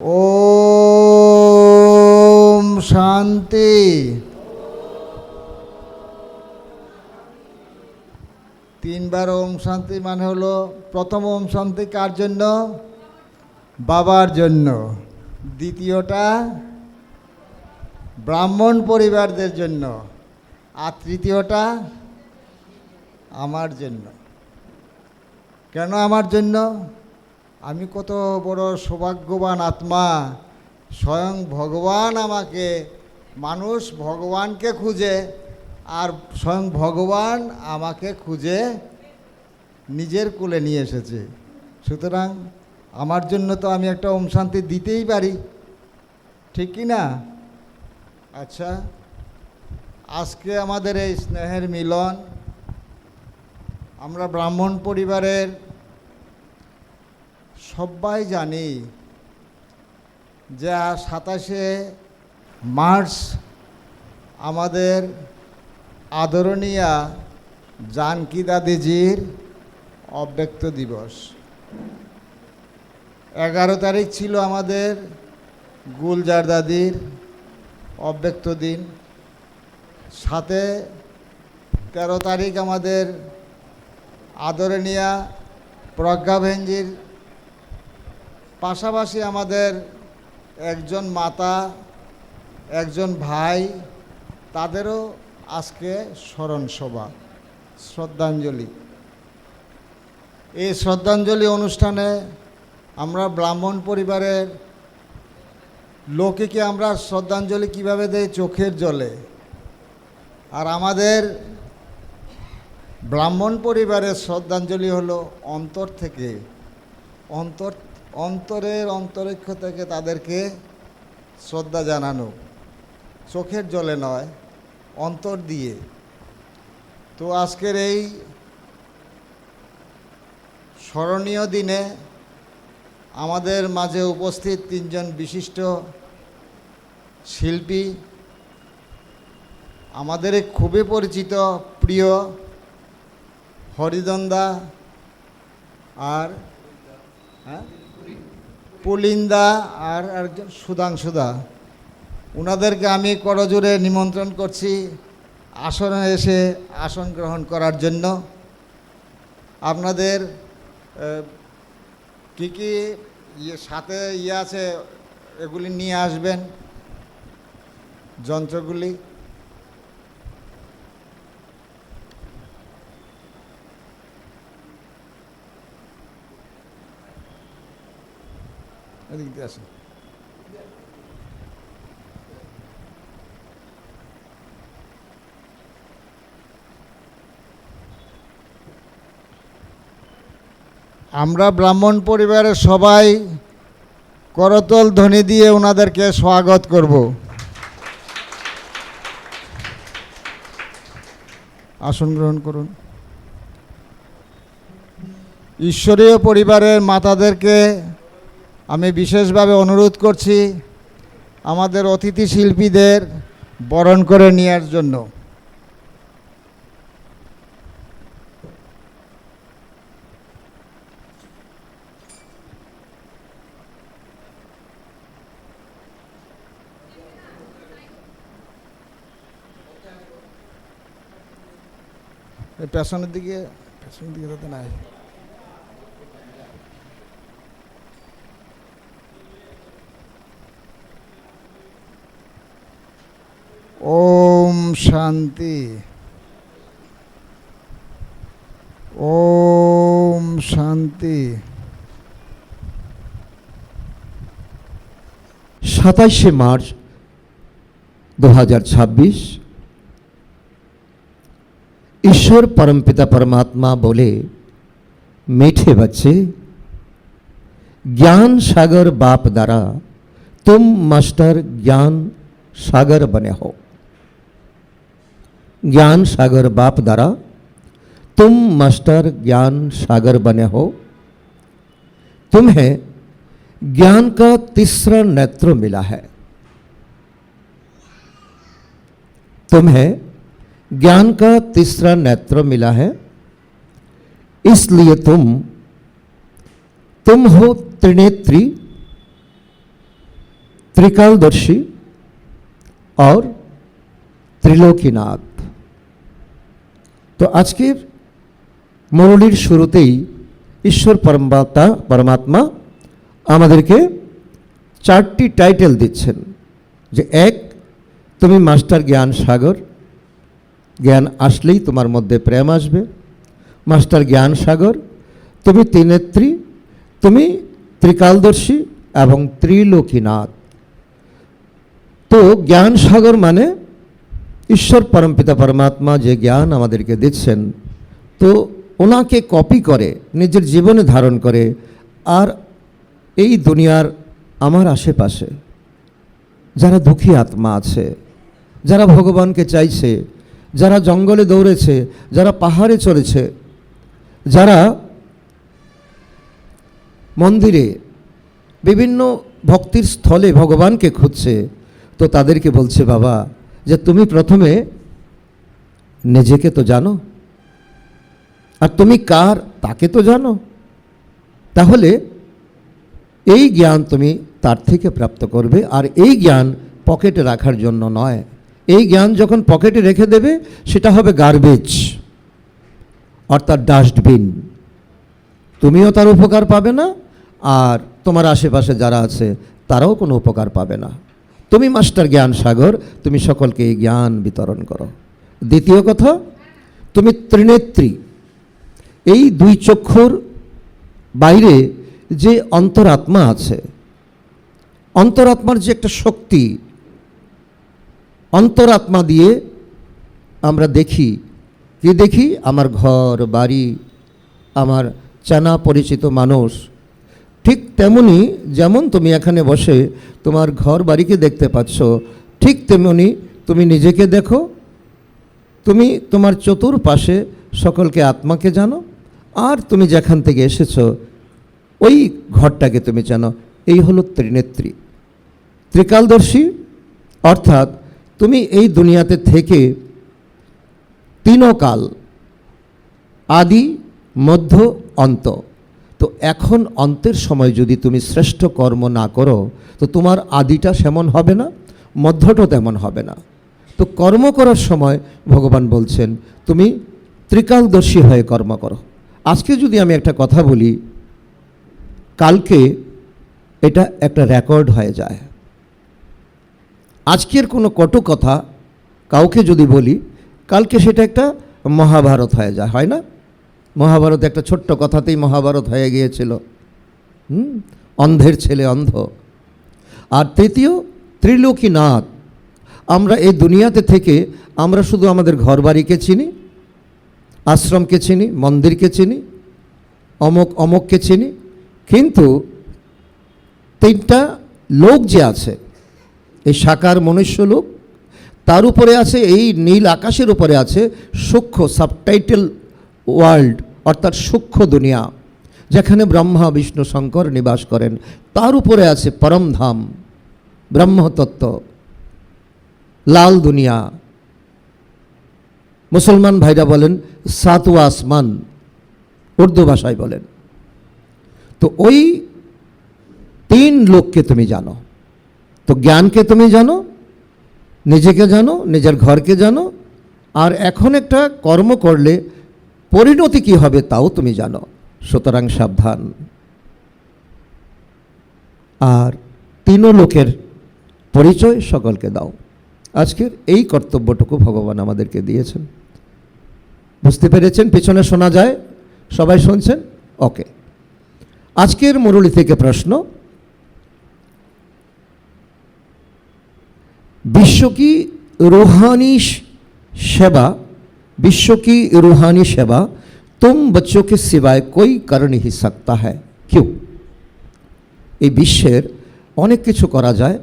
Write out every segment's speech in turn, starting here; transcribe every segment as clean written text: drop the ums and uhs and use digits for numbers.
ओम शांति। তিনবার ওম শান্তি মানে হলো প্রথম ওম শান্তি কার জন্য? বাবার জন্য। দ্বিতীয়টা ব্রাহ্মণ পরিবারদের জন্য, আর তৃতীয়টা আমার জন্য। কেন আমার জন্য? আমি কত বড় সৌভাগ্যবান আত্মা, স্বয়ং ভগবান আমাকে, মানুষ ভগবানকে খুঁজে আর স্বয়ং ভগবান আমাকে খুঁজে নিজের কোলে নিয়ে এসেছে। সুতরাং আমার জন্য তো আমি একটা ওম শান্তি দিতেই পারি, ঠিক কি না? আচ্ছা, আজকে আমাদের এই স্নেহের মিলন, আমরা ব্রাহ্মণ পরিবারের সবাই জানি যে 27শে মার্চ আমাদের আদরণীয়া জানকী দাদিজির অব্যক্ত দিবস। 11 তারিখ ছিল আমাদের গুলজার দাদির অব্যক্ত দিন, সাথে 13 তারিখ আমাদের আদরণীয়া প্রজ্ঞাভেঞ্জির, পাশাপাশি আমাদের একজন মাতা, একজন ভাই, তাদেরও আজকে স্মরণ সভা, শ্রদ্ধাঞ্জলি। এই শ্রদ্ধাঞ্জলি অনুষ্ঠানে আমরা ব্রাহ্মণ পরিবারের লোকেকে আমরা শ্রদ্ধাঞ্জলি কিভাবে দেই? চোখের জলে। আর আমাদের ব্রাহ্মণ পরিবারের শ্রদ্ধাঞ্জলি হলো অন্তর থেকে, অন্তরের অন্তরিক্ষ থেকে তাদেরকে শ্রদ্ধা জানানো, চোখের জলে নয়, অন্তর দিয়ে। তো আজকের এই স্মরণীয় দিনে আমাদের মাঝে উপস্থিত 3 জন বিশিষ্ট শিল্পী, আমাদের খুবই পরিচিত প্রিয় হরিদন্দা আর পুলিন্দা আর একজন সুধাংশুদা, ওনাদেরকে আমি করজোড়ে নিমন্ত্রণ করছি আসনে এসে আসন গ্রহণ করার জন্য। আপনাদের কি কি সাথে আছে এগুলি নিয়ে আসবেন, যন্ত্রগুলি। এদিক দিয়ে আসেন। আমরা ব্রাহ্মণ পরিবারের সবাই করতল ধ্বনি দিয়ে ওনাদেরকে স্বাগত করব। আসন গ্রহণ করুন। ঈশ্বরীয় পরিবারের মাতাদেরকে আমি বিশেষভাবে অনুরোধ করছি আমাদের অতিথি শিল্পীদের বরণ করে নেওয়ার জন্য। পেছনের দিকে যাতে নাই। ওম শান্তি, ওম শান্তি। 27শে মার্চ 2026 ईश्वर परमपिता परमात्मा बोले, मीठे बच्चे, ज्ञान सागर बाप द्वारा तुम मास्टर ज्ञान सागर बने हो। ज्ञान सागर बाप द्वारा तुम मास्टर ज्ञान सागर बने हो। तुम्हें ज्ञान का तीसरा नेत्र मिला है। तुम्हें ज्ञान का तीसरा नेत्र मिला है, इसलिए तुम हो त्रिनेत्री, त्रिकालदर्शी और त्रिलोकीनाथ। तो আজকের মুরলির শুরুতেই ঈশ্বর পরমাত্মা আমাদেরকে 4টি টাইটেল দিচ্ছেন যে এক, তুমি মাস্টার জ্ঞান সাগর, জ্ঞান আসলেই তোমার মধ্যে প্রেম আসবে। মাস্টার জ্ঞান সাগর, তুমি ত্রিনেত্রী, তুমি ত্রিকালদর্শী এবং ত্রিলোकीनाथ। তো জ্ঞান সাগর মানে ঈশ্বর পরমপিতা পরমাত্মা যে জ্ঞান আমাদেরকে দিচ্ছেন, তো ওনাকে কপি করে নিজের জীবনে ধারণ করে আর এই দুনিয়ার আমার আশেপাশে যারা দুঃখী আত্মা আছে, যারা ভগবানকে চাইছে, যারা জঙ্গলে দৌড়েছে, যারা পাহাড়ে চলেছে, যারা মন্দিরে বিভিন্ন ভক্তির স্থলে ভগবানকে খুঁজছে, তো তাদেরকে বলছে বাবা যে তুমি প্রথমে নিজেকে তো জানো, আর তুমি কার তাকে তো জানো, তাহলে এই জ্ঞান তুমি তার থেকে প্রাপ্ত করবে। আর এই জ্ঞান পকেটে রাখার জন্য নয়। এই জ্ঞান যখন পকেটে রেখে দেবে সেটা হবে গার্বেজ, অর্থাৎ ডাস্টবিন। তুমিও তার উপকার পাবে না, আর তোমার আশেপাশে যারা আছে তারাও কোনো উপকার পাবে না। তুমি মাস্টার জ্ঞান সাগর, তুমি সকলকে এই জ্ঞান বিতরণ করো। দ্বিতীয় কথা, তুমি ত্রিনেত্রী। এই দুই চক্ষুর বাইরে যে অন্তরাত্মা আছে, অন্তরাত্মার যে একটা শক্তি, অন্তরাত্মা দিয়ে আমরা দেখি, কি দেখি? আমার ঘর বাড়ি, আমার চেনা পরিচিত মানুষ। ঠিক তেমনি যেমন তুমি এখানে বসে তোমার ঘর বাড়িকে দেখতে পাচ্ছ, ঠিক তেমনি তুমি নিজেকে দেখো, তুমি তোমার চতুর্পাশে সকলকে আত্মাকে জানো, আর তুমি যেখান থেকে এসেছো ওই ঘরটাকে তুমি জানো। এই হলো ত্রিনেত্রী, ত্রিকালদর্শী। অর্থাৎ তুমি এই দুনিয়াতে থেকে তিনকাল, আদি মধ্য অন্ত। তো এখন অন্তের সময় যদি তুমি শ্রেষ্ঠ কর্ম না করো, তো তোমার আদিটা সেমন হবে না, মধ্যটা তেমন হবে না। তো কর্ম করার সময় ভগবান বলছেন তুমি ত্রিকালদর্শী হয়ে কর্ম করো। আজকে যদি আমি একটা কথা বলি, কালকে এটা একটা রেকর্ড হয়ে যায়। আজকের কোনো কটু কথা কাউকে যদি বলি, কালকে সেটা একটা মহাভারত হয়ে যায়, হয় না? মহাভারত একটা ছোট্ট কথাতেই মহাভারত হয়ে গিয়েছিল। অন্ধের ছেলে অন্ধ। আর তৃতীয়, ত্রিলোकीनाथ। আমরা এই দুনিয়াতে থেকে আমরা শুধু আমাদের ঘর বাড়িকে চিনি, আশ্রমকে চিনি, মন্দিরকে চিনি, অমুককে চিনি, কিন্তু তিনটা লোক যে আছে, এই সাকার মনুষ্য লোক, তার উপরে আছে এই নীল আকাশের উপরে আছে সূক্ষ্ম সাবটাইটেল ওয়ার্ল্ড, অর্থাৎ সূক্ষ্ম দুনিয়া, যেখানে ব্রহ্মা বিষ্ণু শঙ্কর নিবাস করেন। তার উপরে আছে পরমধাম, ব্রহ্মতত্ত্ব, লাল দুনিয়া। মুসলমান ভাইরা বলেন সাতওয়া আসমান, উর্দু ভাষায় বলেন। তো ওই তিন লোককে তুমি জানো। তো জ্ঞানকে তুমি জানো, নিজেকে জানো, নিজের ঘরকে জানো, আর এখন একটা কর্ম করলে পরিণতি কি হবে তাও তুমি জানো। সুতরাং সাবধান। আর তিন লোকের পরিচয় সকলকে দাও। আজকের এই কর্তব্যটুকু ভগবান আমাদেরকে দিয়েছেন। বুঝতে পেরেছেন? পিছনে শোনা যায়? সবাই শুনছেন? ওকে। আজকের মুরলী থেকে প্রশ্ন, विश्व की रूहानी सेवा, विश्व की रूहानी सेवा तुम बच्चों के सिवाय कोई कर नहीं सकता है, क्यों? এই বিশ্বের অনেক কিছু করা যায়।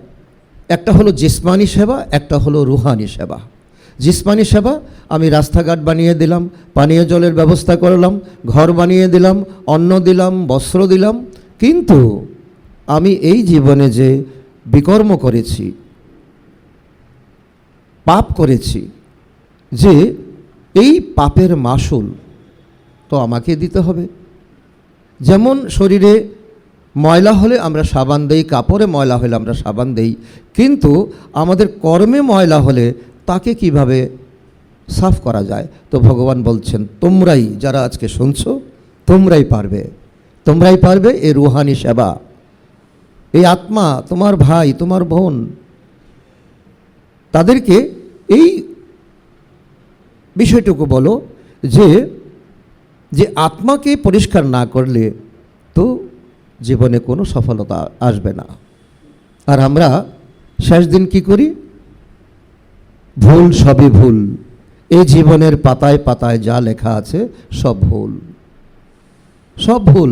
একটা হলো জিসমানি সেবা, একটা হলো রুহানি সেবা। জিসমানি সেবা, আমি রাস্তাঘাট বানিয়ে দিলাম, পানীয় জলের ব্যবস্থা করলাম, ঘর বানিয়ে দিলাম, অন্ন দিলাম, বস্ত্র দিলাম, কিন্তু আমি এই জীবনে যে বিকর্ম করেছি, পাপ করেছি, যে এই পাপের মাসুল তো আমাকে দিতে হবে। যেমন শরীরে ময়লা হলে আমরা সাবান দেই, কাপড়ে ময়লা হলে আমরা সাবান দেই, কিন্তু আমাদের কর্মে ময়লা হলে তাকে কিভাবে সাফ করা যায়? তো ভগবান বলছেন, তোমরাই যারা আজকে শুনছো, তোমরাই পারবে এই রুহানি সেবা। এই আত্মা, তোমার ভাই, তোমার বোন, তাদেরকে এই বিষয়টুকু বলো যে আত্মাকে পরিষ্কার না করলে তো জীবনে কোনো সফলতা আসবে না। আর আমরা শেষ দিন কি করি? ভুল, সবই ভুল। এই জীবনের পাতায় পাতায় যা লেখা আছে সব ভুল, সব ভুল।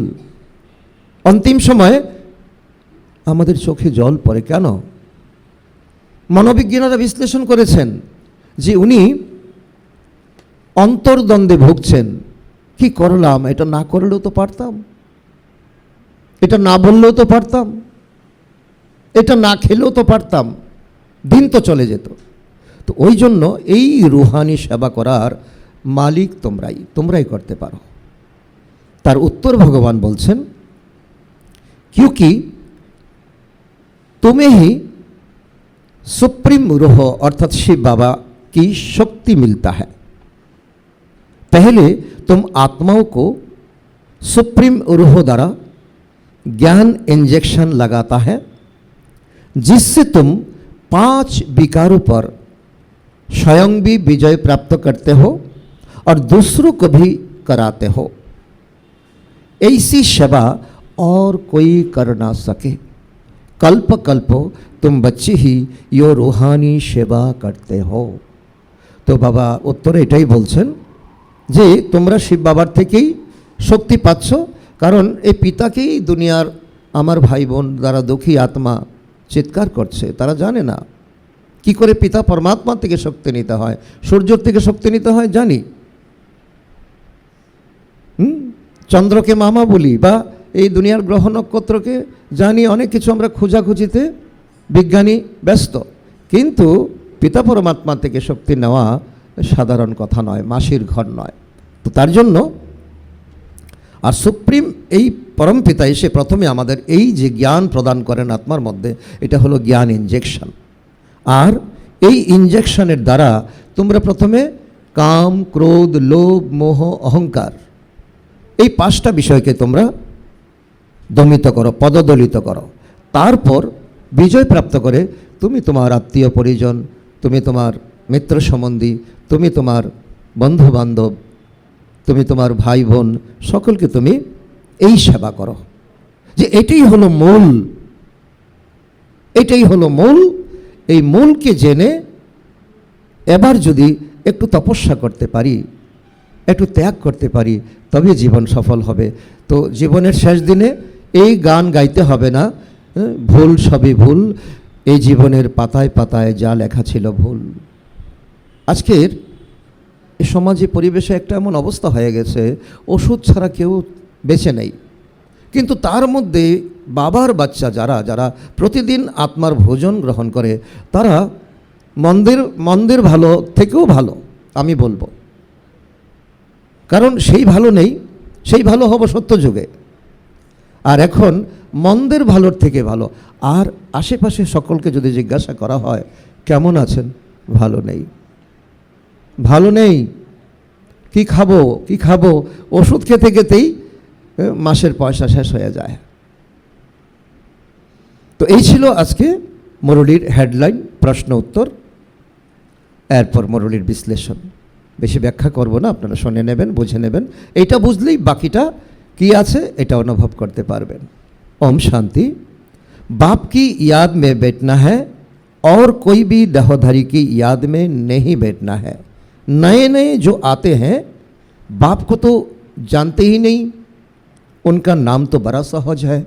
অন্তিম সময়ে আমাদের চোখে জল পড়ে কেন? মনোবিজ্ঞানীরা বিশ্লেষণ করেছেন যে উনি অন্তর্দ্বন্দ্বে ভুগছেন। কি করলাম? এটা না করলেও তো পারতাম, এটা না বললেও তো পারতাম, এটা না খেলেও তো পারতাম, দিন তো চলে যেত। তো ওই জন্য এই রুহানি সেবা করার মালিক তোমরাই করতে পারো। তার উত্তর ভগবান বলছেন, क्योंकि तुम्हें ही सुप्रीम रूह अर्थात शिव बाबा की शक्ति मिलता है। पहले तुम आत्माओं को सुप्रीम रूह द्वारा ज्ञान इंजेक्शन लगाता है, जिससे तुम 5 विकारों पर स्वयं भी विजय प्राप्त करते हो और दूसरों को भी कराते हो। ऐसी सेवा और कोई कर ना सके। कल्प कल्प तुम बच्चे ही यो रूहानी सेवा करते हो। तो बाबा उत्तरे एटाई बोलছেন যে তোমরা শিব বাবার থেকেই শক্তি পাচ্ছ, কারণ এই পিতাকেই দুনিয়ার আমার ভাই বোন যারা দুঃখী আত্মা চিৎকার করছে, তারা জানে না কি করে পিতা পরমাত্মা থেকে শক্তি নিতে হয়, সূর্যের থেকে শক্তি নিতে হয় জানি, চন্দ্রকে মামা বলি বা এই দুনিয়ার গ্রহ নক্ষত্রকে জানি, অনেক কিছু আমরা খোঁজাখুঁজিতে বিজ্ঞানী ব্যস্ত, কিন্তু পিতা পরমাত্মা থেকে শক্তি নেওয়া সাধারণ কথা নয়, মাসির ঘর নয়। তো তার জন্য আর সুপ্রিম এই পরম পিতা এসে প্রথমে আমাদের এই যে জ্ঞান প্রদান করেন আত্মার মধ্যে, এটা হলো জ্ঞান ইনজেকশন। আর এই ইনজেকশনের দ্বারা তোমরা প্রথমে কাম, ক্রোধ, লোভ, মোহ, অহংকার এই 5টা বিষয়কে তোমরা দমিত করো, পদদলিত করো। তারপর বিজয় প্রাপ্ত করে তুমি তোমার আত্মীয় পরিজন, তুমি তোমার মিত্র সম্বন্ধী, তুমি তোমার বন্ধু বান্ধব, তুমি তোমার ভাই বোন, সকলকে তুমি এই সেবা করো। যে এটাই হলো মূল, এটাই হলো মূল। এই মূলকে জেনে এবার যদি একটু তপস্যা করতে পারি, একটু ত্যাগ করতে পারি, তবে জীবন সফল হবে। তো জীবনের শেষ দিনে এই গান গাইতে হবে না, ভুল সবই ভুল, এই জীবনের পাতায় পাতায় যা লেখা ছিল ভুল। আজকের এই সমাজে পরিবেশে একটা এমন অবস্থা হয়ে গেছে, ওষুধ ছাড়া কেউ বেঁচে নেই। কিন্তু তার মধ্যে বাবার বাচ্চা যারা যারা প্রতিদিন আত্মার ভোজন গ্রহণ করে, তারা মন্দের ভালো থেকেও ভালো আমি বলবো, কারণ সেই ভালো নেই, সেই ভালো হবো সত্যযুগে। আর এখন মন্দের ভালোর থেকে ভালো। আর আশেপাশে সকলকে যদি জিজ্ঞাসা করা হয় কেমন আছেন, ভালো নেই, ভালো নেই, কি খাবো কি খাবো, ওষুধ খেতে খেতেই মাসের পয়সা শেষ হয়ে যায়। তো এই ছিল আজকে মুরলীর হেডলাইন, প্রশ্ন উত্তর, এরপর মুরলীর বিশ্লেষণ। বেশি ব্যাখ্যা করব না, আপনারা শুনে নেবেন, বুঝে নেবেন। এইটা বুঝলেই বাকিটা কি আছে এটা অনুভব করতে পারবেন। ओम शांति। बाप की याद में बैठना है और कोई भी देहधारी की याद में नहीं बैठना है। नए नए जो आते हैं बाप को तो जानते ही नहीं, उनका नाम तो बड़ा सहज है,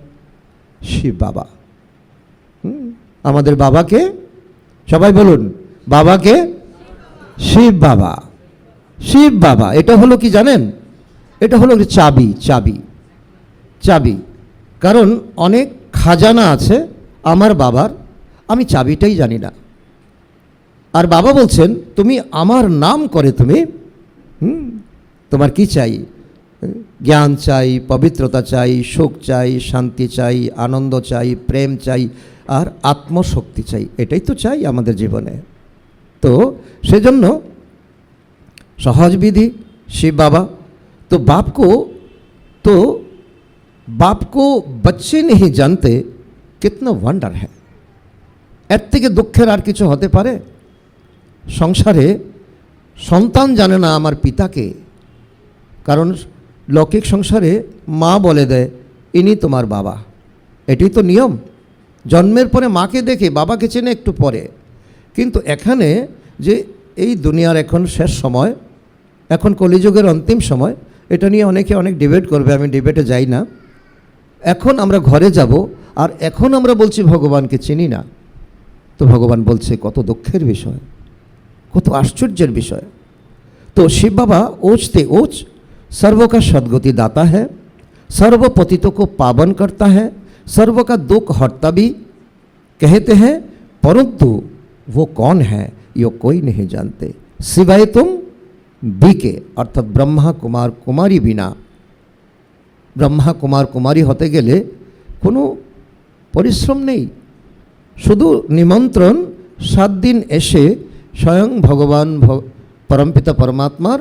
शिव बाबा। আমাদের বাবাকে সবাই বলুন, বাবাকে শিব বাবা। শিব বাবা এটা হলো কি জানেন, এটা হলো চাবি, চাবি, চাবি। কারণ অনেক খাজানা আছে আমার বাবার, আমি চাবিটাই জানি না। আর বাবা বলছেন তুমি আমার নাম করে তুমি তোমার কি চাই, জ্ঞান চাই, পবিত্রতা চাই, সুখ চাই, শান্তি চাই, আনন্দ চাই, প্রেম চাই, আর আত্মশক্তি চাই। এটাই তো চাই আমাদের জীবনে। তো সেজন্য সহজ বিধি शिव बाबा। तो बाप को बच्चे नहीं जानते, कितना वंडर है। এর থেকে দুঃখের আর কিছু হতে পারে? সংসারে সন্তান জানে না আমার পিতাকে, কারণ লৌকিক সংসারে মা বলে দেয় ইনি তোমার বাবা, এটাই তো নিয়ম। জন্মের পরে মাকে দেখে বাবাকে চেনে একটু পরে। কিন্তু এখানে যে এই দুনিয়ার এখন শেষ সময়, এখন কলিযুগের অন্তিম সময়, এটা নিয়ে অনেকে অনেক ডিবেট করবে, আমি ডিবেটে যাই না। এখন আমরা ঘরে যাব আর এখন আমরা বলছি ভগবানকে চিনি না। তো ভগবান বলছে কত দুঃখের বিষয়, কত आश्चर्य विषय। तो शिव बाबा ओजते ओज सर्व का सद्गति दाता है, सर्व पतितों को पावन करता है, सर्व का दुख हरता भी कहते हैं, परंतु वो कौन है ये कोई नहीं जानते, सिवाय तुम बी के अर्थात ब्रह्मा कुमार कुमारी बिना। ब्रह्मा कुमार कुमारी होते गेले कोनो परिश्रम नहीं, शुधु निमंत्रण 7 दिन एसे स्वयं भगवान परमपिता परमात्मार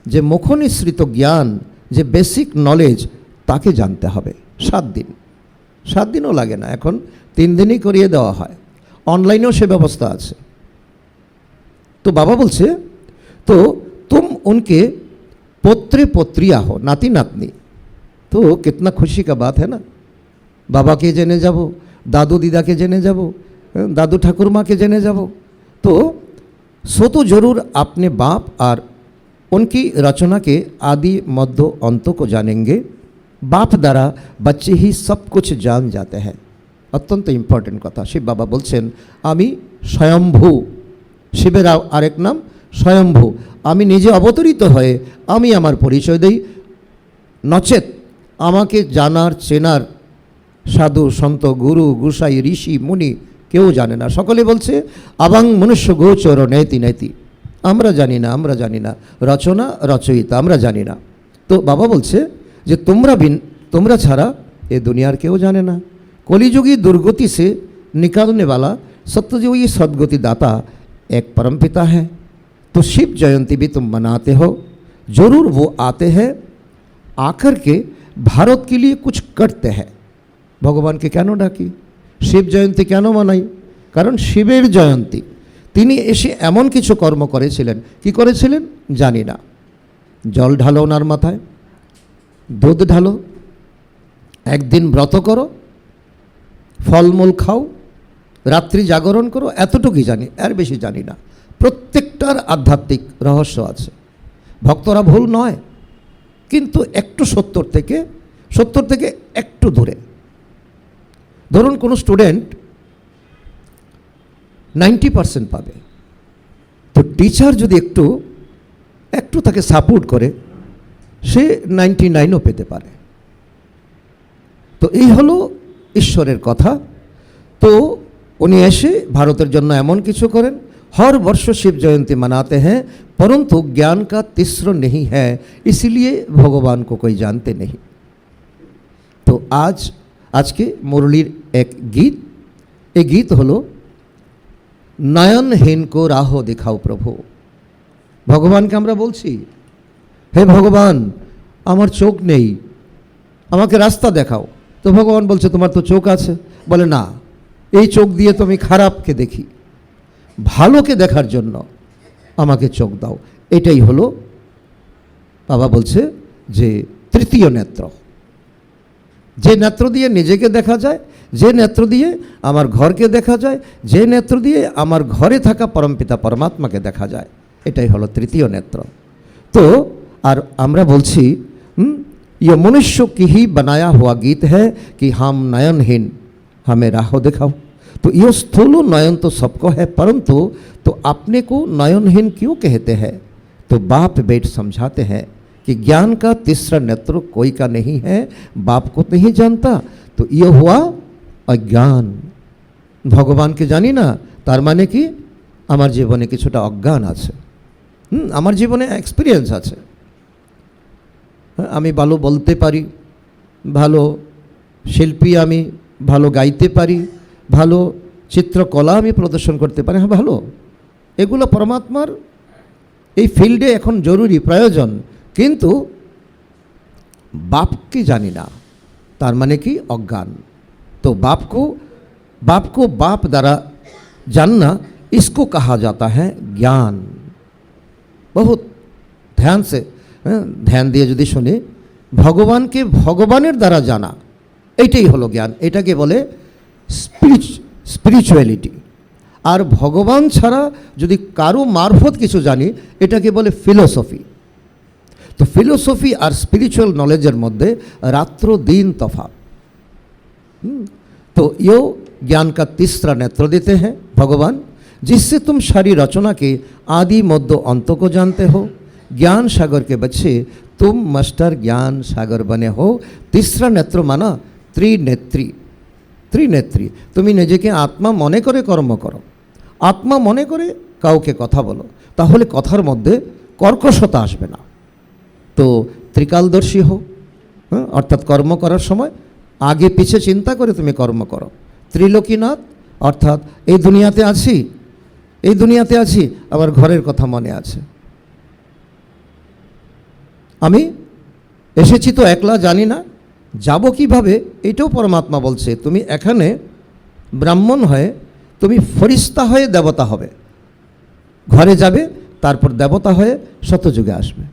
जे मुखनिसृत ज्ञान, जे बेसिक नलेज ताके जानते हबे। 7 दिन, 7 दिनও লাগে না, এখন 3 দিনই করিয়ে দেওয়া হয়, অনলাইনেও সে ব্যবস্থা আছে। तो बाबा बोलছে तो तुम उनके पोत्रे पोत्रिया हो, नाती नातनी। तो कितना खुशी का बात है ना। बाबा के जेने जाबो, दादू दीदा के जेने जाबो, दादू ठाकुर माँ के जेने जाबो। तो सो तो जरूर अपने बाप और उनकी रचना के आदि मध्य अंत को जानेंगे। बाप द्वारा बच्चे ही सब कुछ जान जाते हैं। अत्यंत इम्पोर्टेंट कथा। शिव बाबा बोलছেন আমি স্বয়ম্ভু, শিবের আরেক নাম স্বয়ম্ভু। আমি নিজে অবতরিত হয়ে আমি আমার পরিচয় দেই, নচেত আমাকে জানার চেনার সাধু সন্ত গুরু গোসাই ঋষি মুনি কেউ জানে না। সকলে বলছে আবাং মনুষ্য গোচর নেতি নেতি, আমরা জানি না, আমরা জানি না, রচনা রচয়িতা আমরা জানি না। তো বাবা বলছে যে তোমরা ছাড়া এ দুনিয়ার কেউ জানে না। कलिजुगी दुर्गति से निकालने वाला सत्ययोगी सद्गति दाता एक परमपिता है। तो शिव जयंती भी तुम मनाते हो, जरूर वो आते हैं, आकर के भारत के लिए कुछ करते हैं। भगवान के केन डाकी, शिव जयंती केन मानाई? कारण शिवेर जयंती, তিনি এসে এমন কিছু কর্ম করেছিলেন। কি করেছিলেন জানি না। জল ঢালো ওনার মাথায়, দুধ ঢালো, একদিন ব্রত করো, ফলমূল খাও, রাত্রি জাগরণ করো, এতটুকুই জানি, এর বেশি জানি না। প্রত্যেকটার আধ্যাত্মিক রহস্য আছে। ভক্তরা ভুল নয়, কিন্তু একটু সত্তর থেকে একটু দূরে। ধরুন কোনো স্টুডেন্ট 90% পাবে, তো টিচার যদি একটু তাকে সাপোর্ট করে সে 99ও পেতে পারে। তো এই হলো ঈশ্বরের কথা। তো উনি এসে ভারতের জন্য এমন কিছু করেন। हर वर्ष शिव जयंती मनाते हैं, परंतु ज्ञान का तीस्र नहीं है, इसलिए भगवान को कोई जानते नहीं। तो आज के मुरलीर एक गीत, ये गीत हलो नयनहीन को राह दिखाओ प्रभु। भगवान के আমরা বলছি হে ভগবান আমার চোখ নেই, আমাকে রাস্তা দেখাও। তো ভগবান বলছে তোমার তো চোখ আছে। বলে না, এই চোখ দিয়ে তো আমি খারাপকে দেখি, ভালোকে দেখার জন্য আমাকে চোখ দাও। এটাই হলো বাবা বলছে যে তৃতীয় নেত্র, যে নেত্র দিয়ে নিজেকে দেখা যায়, যে নেত্র দিয়ে আমার ঘরকে দেখা যায়, যে নেত্র দিয়ে আমার ঘরে থাকা পরমপিতা পরমাত্মাকে দেখা যায়, এটাই হলো তৃতীয় নেত্র। তো আর আমরা বলছি ये मनुष्य की ही बनाया हुआ गीत है कि हम नयनहीन, हमें राह दिखाओ। तो ये स्थूल नयन तो सबको है, परंतु तो अपने को नयनहीन क्यों कहते हैं? तो बाप बेट समझाते हैं कि ज्ञान का तीसरा नेत्र कोई का नहीं है, बाप को नहीं जानता। तो ये हुआ अज्ञान। भगवान के जानी ना, तार माने कि आमार जीवने किछुटा अज्ञान आछे, आमार जीवने एक्सपिरियेंस आछे। আমি ভালো বলতে পারি, ভালো শিল্পী আমি, ভালো গাইতে পারি, ভালো চিত্রকলা আমি প্রদর্শন করতে পারি, হ্যাঁ ভালো, এগুলো পরমাত্মার এই ফিল্ডে এখন জরুরি প্রয়োজন। কিন্তু বাপকে জানি না, তার মানে কি অজ্ঞান। तो बाप को बाप द्वारा जानना, इसको कहा जाता है ज्ञान। बहुत ध्यान से ध्यान दिए यदि शुनी, भगवान के भगवानेर द्वारा जाना एटाई हलो ज्ञान, एटाके बोले स्पिरिचुअलिटी। और भगवान छाड़ा यदि कारो मार्फत किछु जानी एटाके बोले फिलोसफी। तो फिलोसफी और स्पिरिचुअल नलेजर मध्य रात्र दिन तफात। तो यो ज्ञान का तीसरा नेत्र देते हैं भगवान, जिससे तुम सारी रचना के आदि मध्य अंत को जानते हो। ज्ञान सागर के बच्चे तुम मास्टर ज्ञान सागर बने हो। तीसरा नेत्र माना त्रिनेत्री। त्रिनेत्री तुम्हें निजेके आत्मा मने करे कर्म करो, आत्मा मने करे काउके कथा बोलो, ताहले कथार मध्य कर्कशता आसबे ना। तो त्रिकालदर्शी हो, अर्थात कर्म करार समय आगे पीछे चिंता करे तुम्हें कर्म करो। त्रिलोकीनाथ अर्थात এই দুনিয়াতে আছি, এই দুনিয়াতে আছি, আবার ঘরের কথা মনে আছে। আমি এসেছি তো একলা, জানি না যাব কিভাবে, এটাও পরমাত্মা বলছে। তুমি এখানে ব্রাহ্মণ হয়ে তুমি ফরিস্তা হয়ে দেবতা হবে, ঘরে যাবে, তারপর দেবতা হয়ে শতযুগে আসবে।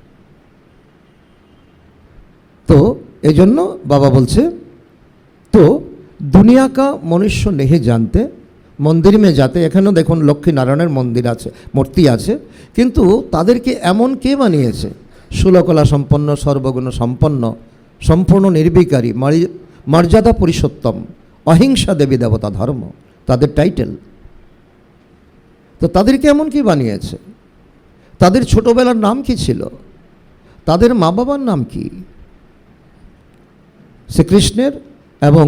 তো এই জন্য বাবা বলছে, तो दुनिया का मनुष्य नहीं जानते, मंदिर में जाते, एखाने देखुन लक्ष्मी नारायणेर मंदिर आछे, मूर्ति आछे, किन्तु तादेरके एमन के बानिয়েছে, षोलकला सम्पन्न, सर्वगुण सम्पन्न, सम्पूर्ण निर्विकारी, मर्यादा पुरुषोत्तम, अहिंसा देवी देवता धर्म तादेर टाइटेल। तो तादेरके एमन के बानिয়েছে, तादेर छोटोबेलार नाम कि छिलो, तादेर मा बाबार नाम कि, श्रीकृष्णेर এবং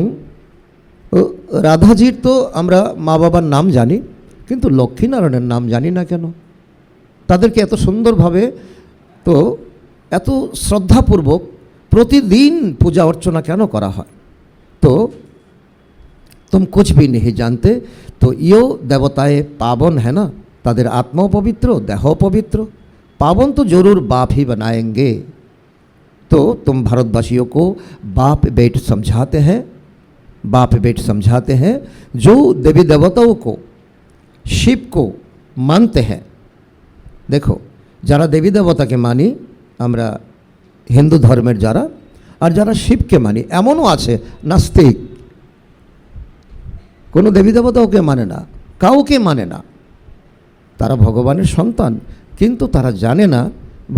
রাধাজির তো আমরা মা বাবার নাম জানি, কিন্তু লক্ষ্মীনারায়ণের নাম জানি না কেন? তাদেরকে এত সুন্দরভাবে, তো এত শ্রদ্ধাপূর্বক প্রতিদিন পূজা অর্চনা কেন করা হয়? তো तुम कुछ भी नहीं जानते। तो यो देवताएं पावन है ना, ताদের आत्माओ पवित्र, देहो पवित्र, पावन तो जरूर बाप ही बनाएंगे। तो तुम भारतवासियों को बाप बेट समझाते हैं, बाप बेट समझाते हैं, जो देवी देवताओं को, शिव को मानते हैं। देखो যারা দেবী দেবতাকে মানি আমরা হিন্দু ধর্মের যারা, আর যারা শিবকে মানি, এমনও আছে নাস্তিক, কোনো দেবী দেবতাকে মানে না, কাউকে মানে না, তারা ভগবানের সন্তান, কিন্তু তারা জানে না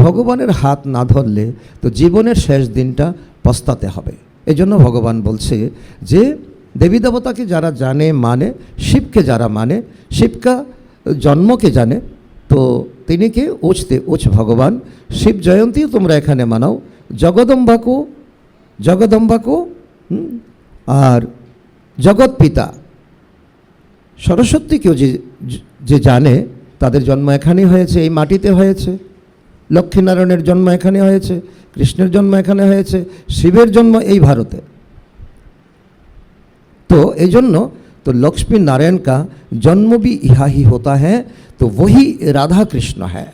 ভগবানের হাত না ধরলে তো জীবনের শেষ দিনটা পস্তাতে হবে। এই জন্য ভগবান বলছে যে দেবী দেবতাকে যারা জানে মানে, শিবকে যারা মানে, শিবকা জন্মকে জানে, তো তিনি কে উচতে উচ ভগবান। শিব জয়ন্তীও তোমরা এখানে মানাও, জগদম্বাকো আর জগৎ পিতা সরস্বতীকেও যে জানে, তাদের জন্ম এখানেই হয়েছে, এই মাটিতে হয়েছে। লক্ষ্মীনারায়ণের জন্ম এখানে হয়েছে, কৃষ্ণের জন্ম এখানে হয়েছে, শিবের জন্ম এই ভারতে। तो এই জন্য तो लक्ष्मी नारायण का जन्म भी यहाँ ही होता है। तो वही राधा कृष्ण है।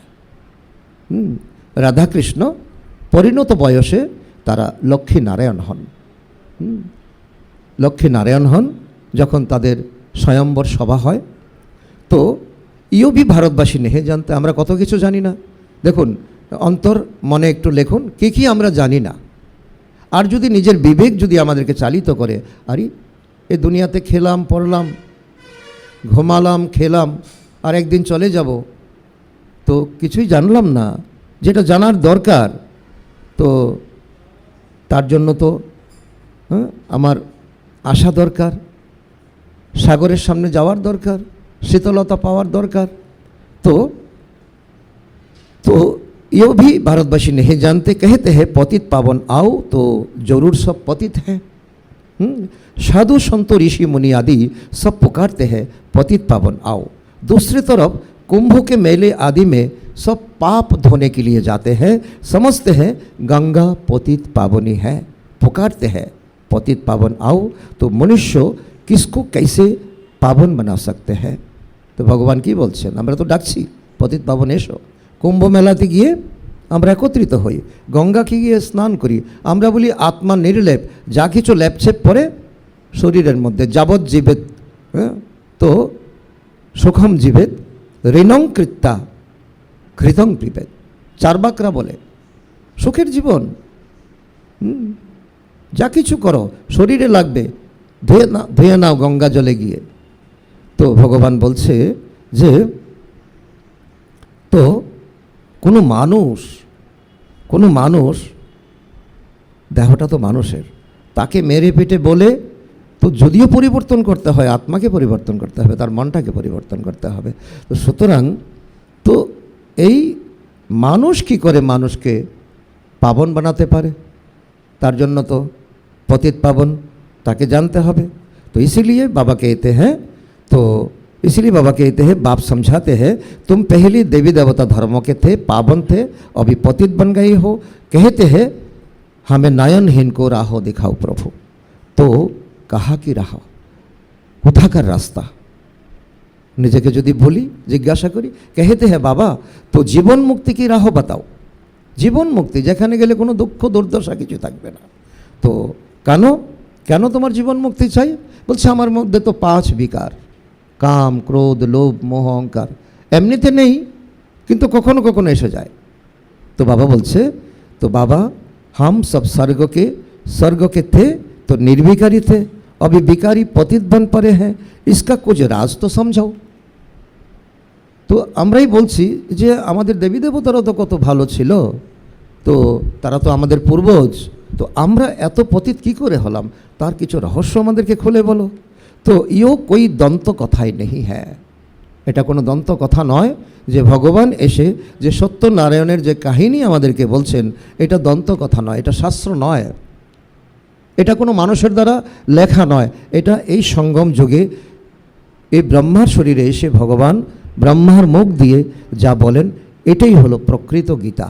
राधा कृष्ण परिणत बयसे तारा लक्ष्मी नारायण हन। लक्ष्मी नारायण हन जखन तादेर स्वयंवर सभा है। तो इो भी भारतवासी नहीं जानते, आमरा कत किछु जानी ना। देखुन अंतर मने एकटु लेखुन कि कि आमरा जानी ना। और यदि निजेर विवेक यदि आमादेरके चालित करे, अरे ए दुनियाते खेलाम पड़लाम घुमालाम खेलाम और एक दिन चले যাব, तो কিছুই জানলাম না যেটা জানার দরকার। তো তার জন্য তো আমার আশা দরকার, সাগরের সামনে যাওয়ার দরকার, শীতলতা পাওয়ার দরকার। तो यो भी भारतवासी नहीं जानते। कहते हैं पतित पावन आओ, तो जरूर सब पतित हैं। साधु संत ऋषि मुनि आदि सब पुकारते हैं पतित पावन आओ। दूसरी तरफ कुंभ के मेले आदि में सब पाप धोने के लिए जाते हैं, समझते हैं गंगा पतित पावनी है, पुकारते हैं पतित पावन आओ। तो मनुष्य किसको कैसे पावन बना सकते हैं? तो भगवान की बोलছেন, আমরা তো ডাকছি পতিত পাবন এসো। কুম্ভ মেলাতে গিয়ে আমরা একত্রিত হই, গঙ্গাকে গিয়ে স্নান করি, আমরা বলি আত্মা নির্লেপ, যা কিছু লেপছেপ পরে শরীরের মধ্যে যাবৎ জীবেত, তো সুখম জীবেত ঋণং কৃত্যা ঘৃতং পিবেত, চার্বাকরা বলে সুখের জীবন, যা কিছু করো শরীরে লাগবে, ধুয়ে নাও গঙ্গা জলে গিয়ে। তো ভগবান বলছে যে তো কোনো মানুষ দেহটা তো মানুষের, তাকে মেরে পেটে বলে তো যদিও পরিবর্তন করতে হয়, আত্মাকে পরিবর্তন করতে হবে, তার মনটাকে পরিবর্তন করতে হবে। তো সুতরাং তো এই মানুষ কি করে মানুষকে পাবন বানাতে পারে? তার জন্য তো পতিত পাবন তাকে जानते হবে। तो इसीलिए बाबा कहते हैं, तो इसलिए बाबा कहते हैं, बाप समझाते हैं तुम पहले देवी देवता धर्मों के थे, पावन थे, अभी पतित बन गए हो। कहते हैं हमें नयनहीन को राह दिखाओ प्रभु। तो कहा कि राह কোথাকার রাস্তা? নিজেকে যদি বলি, জিজ্ঞাসা করি, कहते हैं बाबा तो জীবন মুক্তি কি রাহ বাতাও। জীবন মুক্তি যেখানে গেলে কোনো দুঃখ দুর্দশা কিছু থাকবে না। তো কেন তোমার জীবন মুক্তি চাই? বলছে আমার মধ্যে তো 5 বিকার, কাম ক্রোধ লোভ মোহ অহংকার এমনিতে নেই, কিন্তু কখনো কখনো এসে যায়। তো বাবা বলছে, তো বাবা हम सब स्वर्ग के थे तो निर्विकारी थे, अभी विकारी पतित बन पड़े हैं, इसका कुछ राज तो समझाओ। তো আমরাই বলছি যে আমাদের দেবী দেবতারা তো কত ভালো ছিল, তো তারা তো আমাদের পূর্বজ, তো আমরা এত পতিত কি করে হলাম, তার কিছু রহস্য আমাদেরকে খুলে বলো। তো ইও কই দন্ত কথাই নেই, হ্যাঁ এটা কোনো দন্ত কথা নয় যে ভগবান এসে যে সত্যনারায়ণের যে কাহিনী আমাদেরকে বলছেন, এটা দন্ত কথা নয়, এটা শাস্ত্র নয়, এটা কোনো মানুষের দ্বারা লেখা নয়, এটা এই সঙ্গম যুগে এই ব্রহ্মার শরীরে এসে ভগবান ব্রহ্মার মুখ দিয়ে যা বলেন এটাই হলো প্রকৃত গীতা।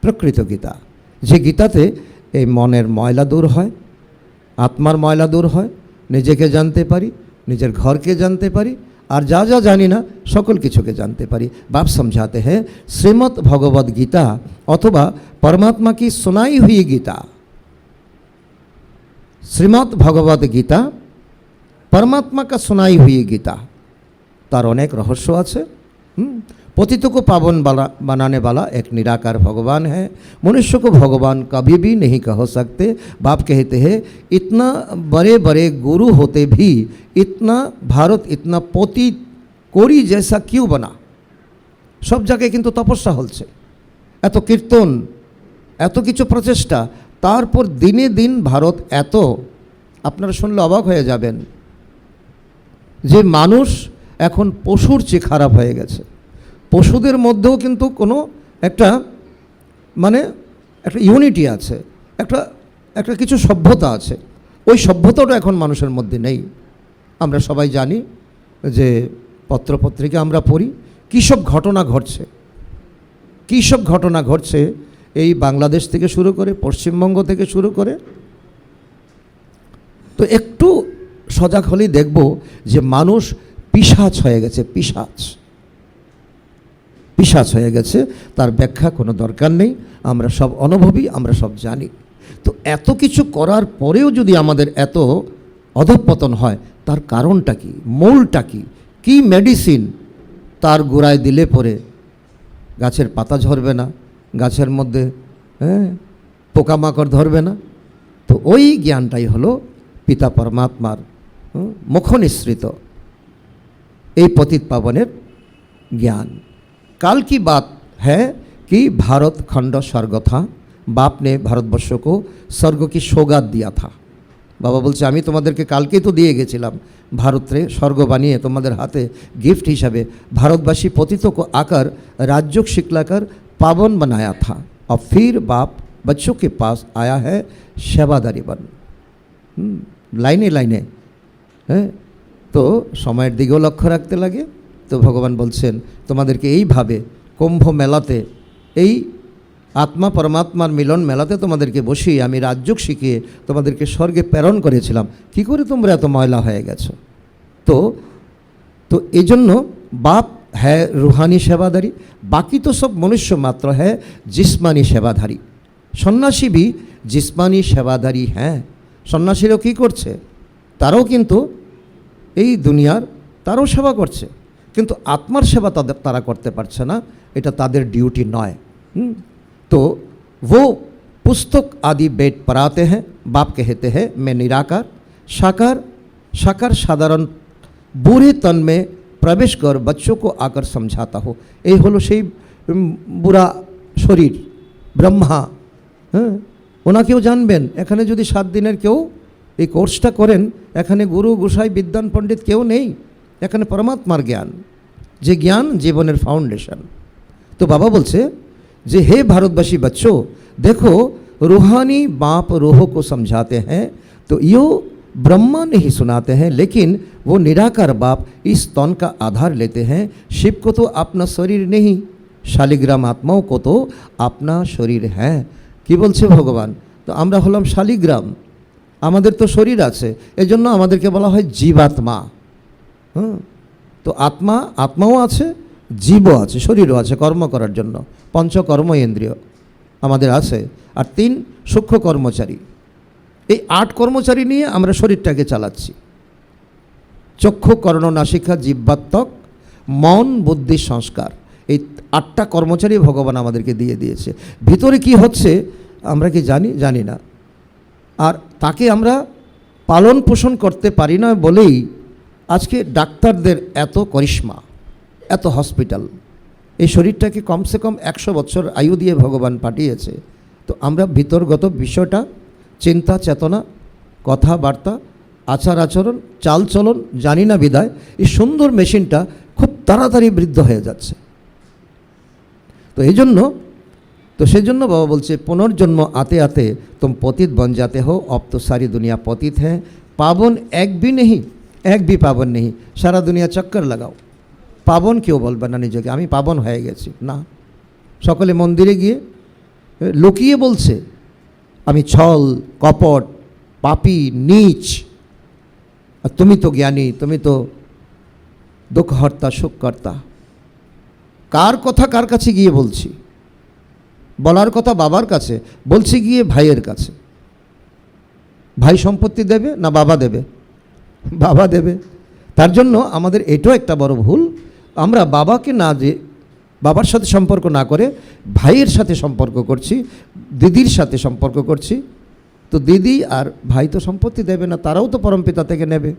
প্রকৃত গীতা, যে গীতাতে এই মনের ময়লা দূর হয়, আত্মার ময়লা দূর হয়, নিজেকে জানতে পারি, নিজের ঘরকে জানতে পারি, আর যা যা জানি না সকল কিছুকে জানতে পারি। বাপ समझाते हैं শ্রীমদ্ ভগবদ গীতা অথবা परमात्मा की सुनाई हुई गीता, শ্রীমদ্ ভগবদ গীতা परमात्मा का सुनाई हुई गीता, তার অনেক রহস্য আছে। पतित को पावन बनाने वाला एक निराकार भगवान है, मनुष्य को भगवान कभी भी नहीं कह सकते। बाप कहते हैं इतना बड़े बड़े गुरु होते भी इतना भारत इतना पतित कोरी जैसा क्यों बना? सब जगह किन्तु तपस्या হচ্ছে, এত কীর্তন, এত কিছু প্রচেষ্টা, তারপর দিনে দিন ভারত এত, আপনারা শুনলে অবাক হয়ে যাবেন যে মানুষ এখন পশুর চেয়ে খারাপ হয়ে গেছে। পশুদের মধ্যেও কিন্তু কোনো একটা মানে একটা ইউনিটি আছে, একটা কিছু সভ্যতা আছে, ওই সভ্যতাটা এখন মানুষের মধ্যে নেই। আমরা সবাই জানি যে পত্রপত্রিকা আমরা পড়ি, কী সব ঘটনা ঘটছে এই বাংলাদেশ থেকে শুরু করে পশ্চিমবঙ্গ থেকে শুরু করে। তো একটু সজাগ হলেই দেখব যে মানুষ পিশাচ হয়ে গেছে, পিশাচ হয়ে গেছে। তার ব্যাখ্যা কোনো দরকার নেই, আমরা সব অনুভবী, আমরা সব জানি। তো এত কিছু করার পরেও যদি আমাদের এত অধঃপতন হয়, তার কারণটা কি, মূলটা কি, কি মেডিসিন তার গোড়ায় দিলে পরে গাছের পাতা ঝরবে না, গাছের মধ্যে পোকামাকড় ধরবে না? তো ওই জ্ঞানটাই হলো পিতা পরমাত্মার মুখ নিঃসৃত এই পতিত পাবনের ज्ञान। काल की बात है कि भारत खंड स्वर्ग था, बाप ने भारतवर्ष को स्वर्ग की सौगात दिया था। बाबा बोलছে আমি তোমাদেরকে কালকেই তো দিয়ে গেছিলাম, ভারতে স্বর্গ বানিয়ে তোমাদের হাতে गिफ्ट हिसाबे भारतवासी पतित को आकर राज्य शिखलाकर पावन बनाया था। और फिर बाप बच्चों के पास आया है सेवादारी बन। लाइने लाइने, तो समয়ের দিকেও লক্ষ্য রাখতে লাগে, তো ভগবান বলছেন তোমাদেরকে এইভাবে কুম্ভ মেলাতে, এই আত্মা পরমাত্মার মিলন মেলাতে তোমাদেরকে বসিয়ে আমি রাজযোগ শিখিয়ে তোমাদেরকে স্বর্গে প্রেরণ করেছিলাম, কি করে তোমরা এত ময়লা হয়ে গেছো? তো তো এই জন্য বাপ হ্যাঁ রুহানি সেবাধারী, বাকি তো সব মনুষ্য মাত্র হ্যাঁ জিসমানি সেবাধারী। সন্ন্যাসী ভি জিসমানি সেবাধারী হ্যাঁ। সন্ন্যাসীরাও কী করছে? তারাও কিন্তু এই দুনিয়ার তারাও সেবা করছে, কিন্তু আত্মার সেবা তারা করতে পারছে না, এটা তাদের ডিউটি নয়। तो वो पुस्तक आदि बेट पढ़ाते हैं, बाप कहते हैं मैं निराकार साकार, साकार साधारण बूढ़े तन में प्रवेश कर बच्चों को आकर समझाता हो। এই হলো সেই বুড়া শরীর ব্রহ্মা। হ্যাঁ, ওনাকেও জানবেন। এখানে যদি 7 দিনের কেউ এই কোর্সটা করেন, এখানে গুরু গোসাই বিদ্বান পণ্ডিত কেউ নেই, এখানে পরমাত্মার জ্ঞান, যে জ্ঞান জীবনের ফাউন্ডেশন। তো বাবা বলছে যে हे भारतवासी बच्चों, देखो रूहानी बाप रूह को समझाते हैं तो यो ब्रह्मा नहीं सुनाते हैं, लेकिन वो निराकार बाप इस तन का आधार लेते हैं। शिव को तो अपना शरीर नहीं, शालिग्राम आत्माओं को तो अपना शरीर है। কি বলছে ভগবান? তো আমরা হলাম শালিগ্রাম, আমাদের তো শরীর আছে, এজন্য আমাদেরকে বলা হয় জীবাত্মা। তো আত্মাও আছে, জীবও আছে, শরীরও আছে কর্ম করার জন্য। পঞ্চকর্ম ইন্দ্রিয় আমাদের আছে, আর 3 সূক্ষ্ম কর্মচারী। এই 8 কর্মচারী নিয়ে আমরা শরীরটাকে চালাচ্ছি। চক্ষু কর্ণ নাসিকা জিহ্বাত্মক মন বুদ্ধি সংস্কার, এই 8টা কর্মচারী ভগবান আমাদেরকে দিয়ে দিয়েছে। ভিতরে কি হচ্ছে আমরা কি জানি না, আর তাকে আমরা পালন পোষণ করতে পারি না বলেই আজকে ডাক্তারদের এত করিশ্মা, এত হসপিটাল। এই শরীরটাকে কমসে কম 100 বছর আয়ু দিয়ে ভগবান পাঠিয়েছে। তো আমরা ভিতরগত বিষয়টা, চিন্তা চেতনা, কথাবার্তা, আচার আচরণ, চালচলন জানি না বিদায় এই সুন্দর মেশিনটা খুব তাড়াতাড়ি বৃদ্ধ হয়ে যাচ্ছে। তো এই জন্য সেই জন্য বাবা বলছে পুনর্জন্ম आते आते तुम पतित बन जाते हो, अब तो सारी दुनिया पतित है, पावन एक भी पावन नहीं, सारा दुनिया चक्कर लगाओ। পাবন কেউ বলবে না নিজেকে আমি পাবন হয়ে গেছি, না। সকলে মন্দিরে গিয়ে লুকিয়ে বলছে আমি ছল কপট পাপী নীচ, আর তুমি তো জ্ঞানী, তুমি তো দুঃখহর্তা সুখকর্তা। কার কথা কার কাছে গিয়ে বলছি? বলার কথা বাবার কাছে, বলছি গিয়ে ভাইয়ের কাছে। ভাই সম্পত্তি দেবে না বাবা দেবে? বাবা দেবে। তার জন্য আমাদের এটাও একটা বড় ভুল, আমরা বাবাকে না যে বাবার সাথে সম্পর্ক না করে ভাইয়ের সাথে সম্পর্ক করছি, দিদির সাথে সম্পর্ক করছি। তো দিদি আর ভাই তো সম্পত্তি দেবে না, তারাও তো परमपिता থেকে নেবে।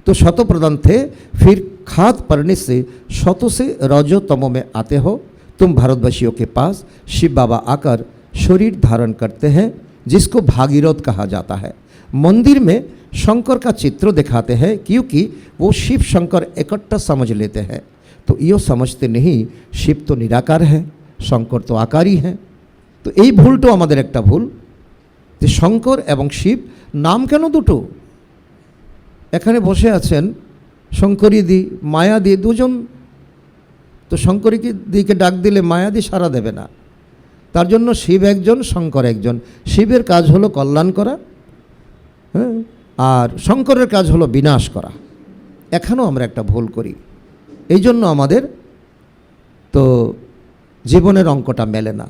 तो शत प्रदान थे फिर खाद पड़ने से शतों से रजोतमों में आते हो, तुम भारतवासियों के पास शिव बाबा आकर शरीर धारण करते हैं, जिसको भागीरथ कहा जाता है। मंदिर में शंकर का चित्र दिखाते हैं, क्योंकि वो शिव शंकर इकट्ठा समझ लेते हैं। तो यो समझते नहीं शिव तो निराकार है, शंकर तो आकारी है। तो এই ভুলটাও আমাদের একটা ভুল যে শঙ্কর এবং শিব নাম কেন দুটো? এখানে বসে আছেন শঙ্করী দি মায়া দি, দুজন। তো শঙ্করী দিকে ডাক দিলে মায়া দি সাড়া দেবে না, তার জন্য শিব একজন শঙ্কর একজন। শিবের কাজ হলো কল্যাণ করা, হ্যাঁ, আর শঙ্করের কাজ হলো বিনাশ করা। এখানেও আমরা একটা ভুল করি, এই জন্য আমাদের তো জীবনের অঙ্কটা মেলে না,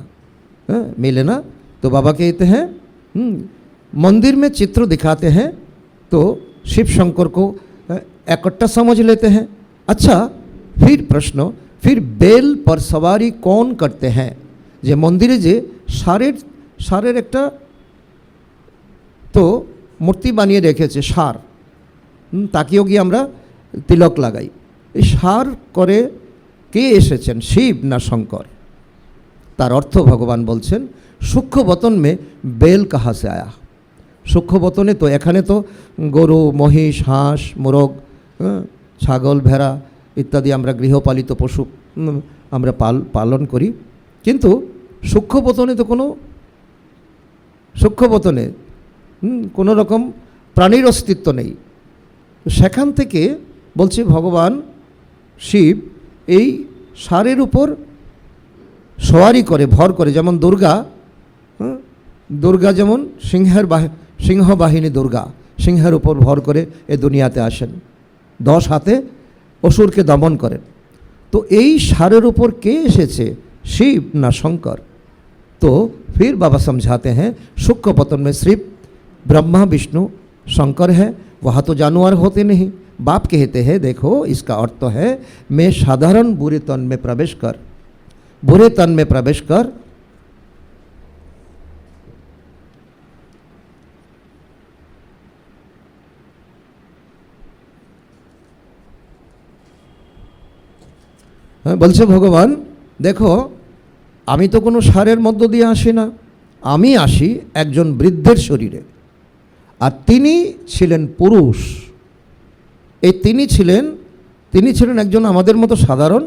হ্যাঁ मिले ना। तो बाबा कहते हैं मंदिर में चित्र दिखाते हैं तो शिव शंकर को इकट्ठा समझ लेते हैं। अच्छा, फिर प्रश्न, फिर बेल पर सवारी कौन करते हैं? যে মন্দিরে যে সারের একটা তো মূর্তি বানিয়ে রেখেছে, সার, তাকেও গিয়ে আমরা তিলক লাগাই। এই সার করে কে এসেছেন, শিব না শঙ্কর? তার অর্থ ভগবান বলছেন সূক্ষ্ম বতন মে বেল কাহা সে আয়া। সূক্ষ্ম বতনে তো এখানে তো গরু মহিষ হাঁস মোরগ ছাগল ভেড়া ইত্যাদি আমরা গৃহপালিত পশু আমরা পালন করি, কিন্তু সূক্ষ্ম বতনে তো কোনো রকম প্রাণীর অস্তিত্ব নেই। সেখান থেকে বলছে ভগবান শিব এই ষাঁড়ের উপর সওয়ারি করে, ভর করে, যেমন দুর্গা, দুর্গা যেমন সিংহ বাহিনী দুর্গা সিংহের উপর ভর করে এ দুনিয়াতে আসেন, 10 হাতে অসুরকে দমন করেন। তো এই ষাঁড়ের উপর কে এসেছে, शिव ना शंकर? तो फिर बाबा समझाते हैं शुक्र पतन में सिर्फ ब्रह्मा विष्णु शंकर है, वहाँ तो जानवर होते नहीं। बाप कहते हैं देखो इसका अर्थ तो है मैं साधारण बुरे तन में प्रवेश कर, बुरे तन में प्रवेश कर বলছে ভগবান দেখো আমি তো কোনো সারের মধ্য দিয়ে আসি না, আমি আসি একজন বৃদ্ধের শরীরে, আর তিনি ছিলেন পুরুষ। এই তিনি ছিলেন একজন আমাদের মতো সাধারণ।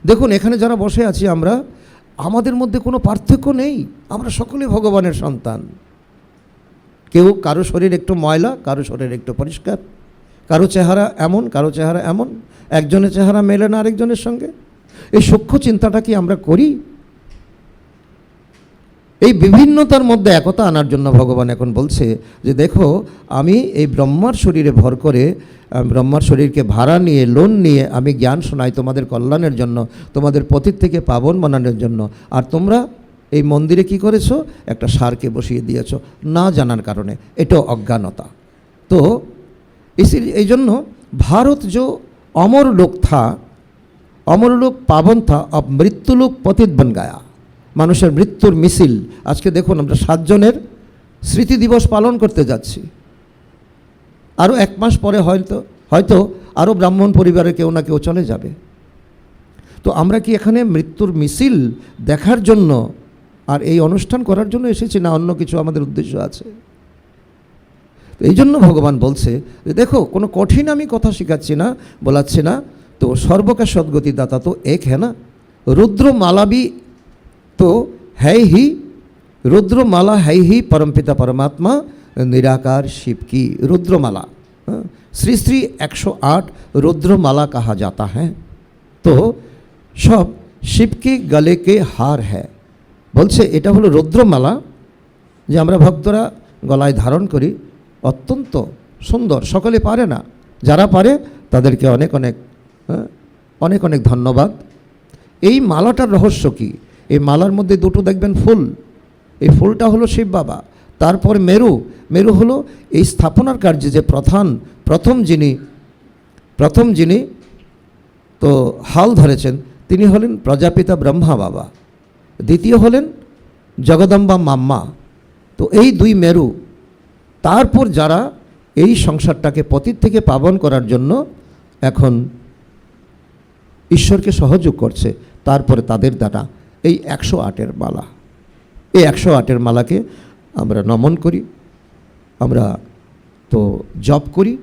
দেখুন এখানে যারা বসে আছি আমরা, আমাদের মধ্যে কোনো পার্থক্য নেই, আমরা সকলে ভগবানের সন্তান। কেউ কারো শরীর একটু ময়লা, কারো শরীর একটু পরিষ্কার, কারো চেহারা এমন, কারো চেহারা এমন, একজনের চেহারা মেলে না আরেকজনের সঙ্গে। এই সূক্ষ্ম চিন্তাটা কি আমরা করি? এই বিভিন্নতার মধ্যে একতা আনার জন্য ভগবান এখন বলছে যে দেখো আমি এই ব্রহ্মার শরীরে ভর করে, ব্রহ্মার শরীরকে ভাড়া নিয়ে, লোন নিয়ে আমি জ্ঞান শোনাই তোমাদের কল্যাণের জন্য, তোমাদের পতিত থেকে পাবন বানানোর জন্য। আর তোমরা এই মন্দিরে কি করেছো, একটা ষাঁড়কে বসিয়ে দিয়েছো না জানার কারণে, এটাও অজ্ঞানতা। তো এই জন্য भारत जो अमर लोक था, अमर लोक पावन था, अब मृत्युलोक पतित बन गया। মানুষের মৃত্যুর মিছিল। আজকে দেখুন আমরা 7 জনের স্মৃতি দিবস পালন করতে যাচ্ছি, আরও 1 মাস পরে হয়তো আরও ব্রাহ্মণ পরিবারের কেউ না কেউ চলে যাবে। তো আমরা কি এখানে মৃত্যুর মিছিল দেখার জন্য আর এই অনুষ্ঠান করার জন্য এসেছি, না অন্য কিছু আমাদের উদ্দেশ্য আছে? তো এই জন্য ভগবান বলছে যে দেখো কোনো কঠিন আমি কথা শেখাচ্ছি না, বলাচ্ছি না। তো সর্বকা সদ্গতি দাতা তো এক है ना, रुद्रमाला भी तो है ही, रुद्रमाला है ही परमपिता परमात्मा निराकार शिव की रुद्रमाला। श्री श्री 108 रुद्रमाला कहा जाता है। तो सब शिव के गले के हार है। বলছে এটা হলো রুদ্রমালা, যে আমরা ভক্তরা গলায় ধারণ করি, অত্যন্ত সুন্দর। সকলে পারে না, যারা পারে তাদেরকে অনেক অনেক অনেক অনেক ধন্যবাদ। এই মালাটার রহস্য কি? এই মালার মধ্যে দুটো দেখবেন ফুল, এই ফুলটা হলো শিব বাবা। তারপর মেরু হলো এই স্থাপনার কার্যে যে প্রথম যিনি তো হাল ধরেছেন তিনি হলেন প্রজাপিতা ব্রহ্মা বাবা, দ্বিতীয় হলেন জগদম্বা মাম্মা। তো এই 2 মেরু, তারপর যারা এই সংসারটাকে পতিত থেকে পাবন করার জন্য এখন ঈশ্বরকে সহযোগ করছে, তারপরে তাদের দ্বারা এই 108-এর মালা, এই 108-এর মালাকে আমরা নমন করি, আমরা তো জপ করি,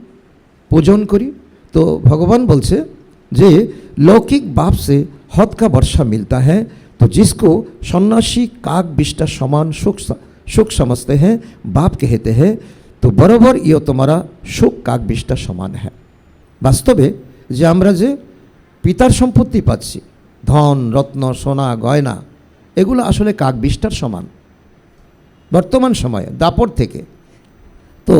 পূজন করি। তো ভগবান বলছে যে लौकिक बाप से हद का वर्षा मिलता है, तो जिसको सन्यासी काक बिष्टा समान सुख समझते हैं, बाप कहते हैं तो बराबर ये तुम्हारा सुख काक बिष्टा समान है। वास्तवे যে আমরা যে পিতার সম্পত্তি পাচ্ছি, ধন রত্ন সোনা গয়না, এগুলো আসলে কাক বিষ্টার সমান বর্তমান সময়ে দাপট থেকে। तो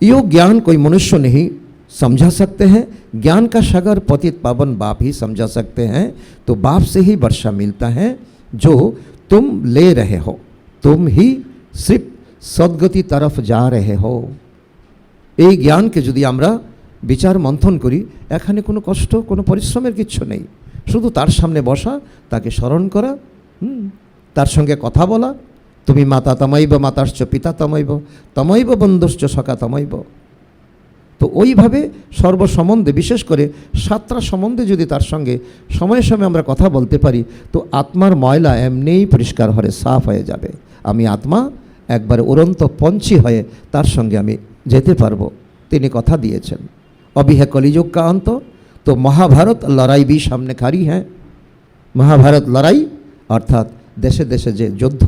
यो ज्ञान कोई मनुष्य नहीं समझा सकते हैं, ज्ञान का सागर पतित पावन बाप ही समझा सकते हैं। तो बाप से ही वर्षा मिलता है जो तुम ले रहे हो, तुम ही सिर्फ सद्गति तरफ जा रहे हो। এই জ্ঞানকে যদি আমরা বিচার মন্থন করি, এখানে কোনো কষ্ট, কোনো পরিশ্রমের কিচ্ছু নেই। শুধু তার সামনে বসা, তাকে স্মরণ করা, তার সঙ্গে কথা বলা। তুমি মাতা তমৈব মাতাশ্চ পিতা তমৈব, তমৈব বন্ধুশ্চ সখা তমৈব। তো ওইভাবে সর্বসম্বন্ধে, বিশেষ করে 7টা সম্বন্ধে যদি তার সঙ্গে সময়ে সময়ে আমরা কথা বলতে পারি, তো আত্মার ময়লা এমনিই পরিষ্কার হয়ে সাফ হয়ে যাবে। আমি আত্মা একবার উড়ন্ত পঞ্চী হয়ে তার সঙ্গে আমি যেতে পারবো, তিনি কথা দিয়েছেন। अभी है कलियुग का अंत, तो महाभारत लड़ाई भी सामने खड़ी है। महाभारत लड़ाई अर्थात देशे देशे जे युद्ध,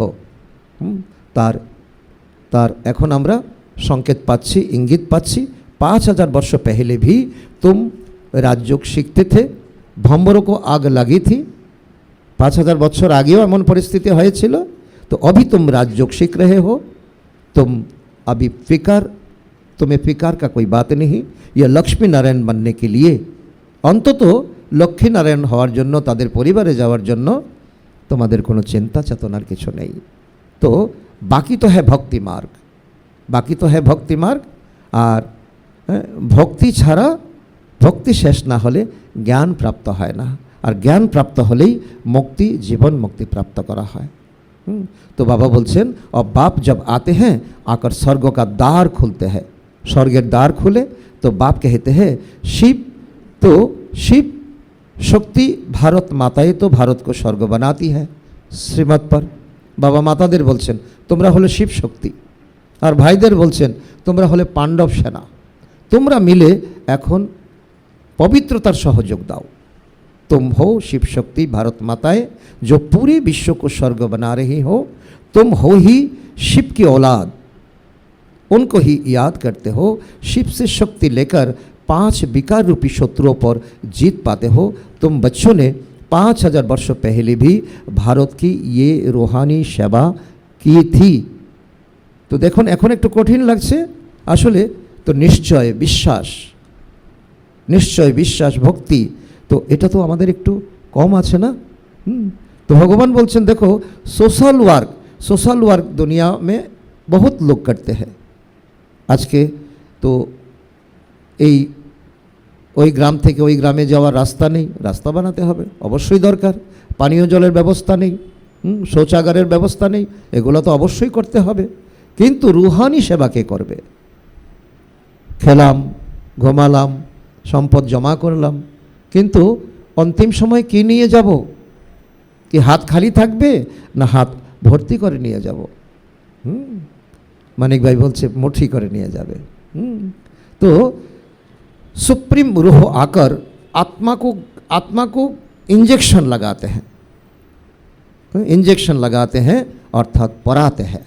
तार एखन आमरा संकेत पाচ্ছি, इंगित पाচ্ছি। 5000 वर्ष पहले भी तुम राजयोग सीखते थे, भंबरों को आग लगी थी, 5000 बच्चर आगे एमन परिस्थिति हयेछिलो। तो अभी तुम राजयोग सीख रहे हो, तुम अभी तुम्हें फिकार का कोई बात नहीं। यह लक्ष्मी नारायण बनने के लिए अंतत लक्ष्मी नारायण हওয়ার জন্য তাদের পরিবারে যাওয়ার জন্য তোমাদের কোনো চিন্তা চেতনার কিছু নেই। তো বাকি তো है भक्ति मार्ग, बाकी तो है भक्ति मार्ग। और भक्ति छाड़ा भक्ति शेष ना होले ज्ञान प्राप्त है ना, और ज्ञान प्राप्त होलेई मुक्ति जीवन मुक्ति प्राप्त करा है। तो बाबा बोलছেন और बाप जब आते हैं आकर स्वर्ग का द्वार खुलते हैं, स्वर्गेर द्वार खुले तो बाप कहते हैं शिव, तो शिव शक्ति भारत माताएं तो भारत को स्वर्ग बनाती है श्रीमत पर। बाबा मातादेर बोलছেন তোমরা হলো शिव शक्ति, और भाईदेर बोलছেন তোমরা হলে पांडव सेना, তোমরা मिले এখন पवित्रतार सहयोग दाओ। तुम हो शिव शक्ति भारत माताएं जो पूरे विश्व को स्वर्ग बना रही हो, तुम हो ही शिव की औलाद, उनको ही याद करते हो। शिव से शक्ति लेकर 5 विकार रूपी शत्रुओं पर जीत पाते हो। तुम बच्चों ने 5000 वर्ष पहले भी भारत की ये रूहानी सेवा की थी। तो देखो এখন একটু কঠিন লাগছে আসলে, তো নিশ্চয় বিশ্বাস, নিশ্চয় বিশ্বাস ভক্তি, तो এটা তো আমাদের একটু কম আছে না। तो भगवान बोलছেন देखो सोशल वर्क दुनिया में बहुत लोग करते हैं आज के। तो এই ওই গ্রাম থেকে ওই গ্রামে যাওয়ার রাস্তা নেই, রাস্তা বানাতে হবে অবশ্যই দরকার। পানীয় জলের ব্যবস্থা নেই, শৌচাগারের ব্যবস্থা নেই, এগুলো তো অবশ্যই করতে হবে। কিন্তু রুহানি সেবা কে করবে? খেলাম, ঘুমালাম, সম্পদ জমা করলাম, কিন্তু অন্তিম সময় কি নিয়ে যাব? কি হাত খালি থাকবে না হাত ভর্তি করে নিয়ে যাব? মানিক ভাই বলছে মুঠি করে নিয়ে যাবে। तो सुप्रीम रूह आकर आत्मा को इंजेक्शन लगाते हैं अर्थात पराते हैं।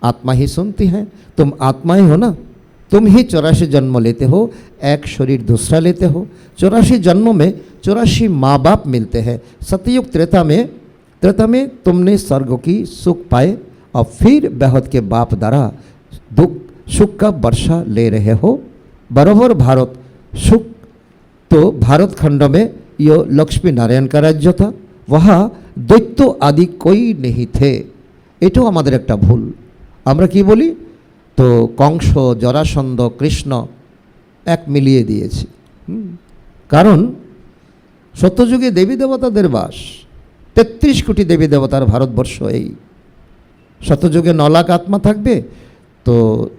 आत्मा ही सुनती है, तुम आत्माएं हो ना, तुम ही 84 जन्म लेते हो, एक शरीर दूसरा लेते हो। 84 जन्मों में 84 माँ बाप मिलते हैं। सतयुग त्रेता में तुमने स्वर्ग की सुख पाए और फिर बेहद के बाप द्वारा दुख सुख का वर्षा ले रहे हो। बराबर भारत सुख, तो भारत खंड में यो लक्ष्मी नारायण का राज्य था, वहाँ दैत्य आदि कोई नहीं थे। एटाও আমাদের একটা ভুল। আমরা কি বলি? তো কংস, জরাসন্ধ, কৃষ্ণ এক মিলিয়ে দিয়েছি। কারণ সত্যযুগে দেবী দেবতাদের বাস, 33 কোটি দেবী দেবতার ভারতবর্ষ। এই সত্যযুগে 9 লাখ আত্মা থাকবে, তো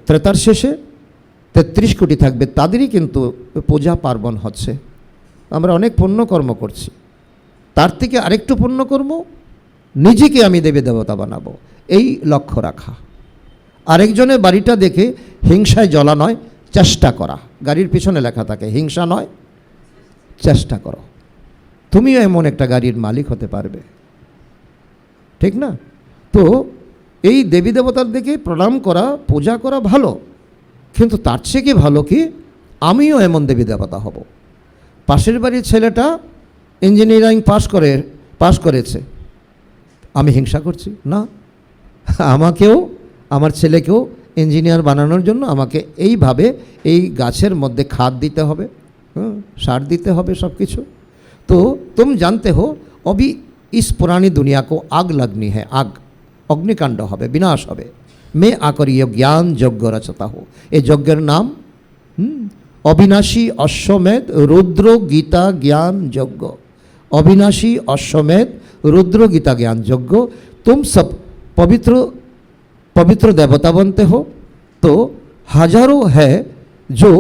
ত্রেতার শেষে 33 কোটি থাকবে, তাদেরই কিন্তু পূজা পার্বণ হচ্ছে। আমরা অনেক পুণ্যকর্ম করছি, তার থেকে আরেকটু পুণ্যকর্ম নিজেকে আমি দেবী দেবতা বানাবো, এই লক্ষ্য রাখা। আরেকজনের বাড়িটা দেখে হিংসায় জ্বলা নয়, চেষ্টা করা। গাড়ির পিছনে লেখা থাকে হিংসা নয় চেষ্টা করো, তুমিও এমন একটা গাড়ির মালিক হতে পারবে, ঠিক না? তো এই দেবী দেবতার দিকে প্রণাম করা, পূজা করা ভালো, কিন্তু তার চেয়ে কি ভালো কি আমিও এমন দেবী দেবতা হব। পাশের বাড়ির ছেলেটা ইঞ্জিনিয়ারিং পাস করেছে, আমি হিংসা করছি না, আমাকেও আমার ছেলেকেও ইঞ্জিনিয়ার বানানোর জন্য আমাকে এইভাবে এই গাছের মধ্যে খাদ দিতে হবে, সার দিতে হবে, सब কিছু। तो तुम जानते हो अभी इस पुरानी दुनिया को आग लगनी है, आग अग्निकांड হবে, विनाश হবে। मैं आकर ये ज्ञान यज्ञ रचता हूँ। ये यज्ञर नाम अविनाशी अश्वमेध रुद्र गीता ज्ञान यज्ञ। अविनाशी अश्वमेध रुद्र गीता ज्ञान यज्ञ। तुम सब पवित्र देवता बनते हो, तो हजारों है जो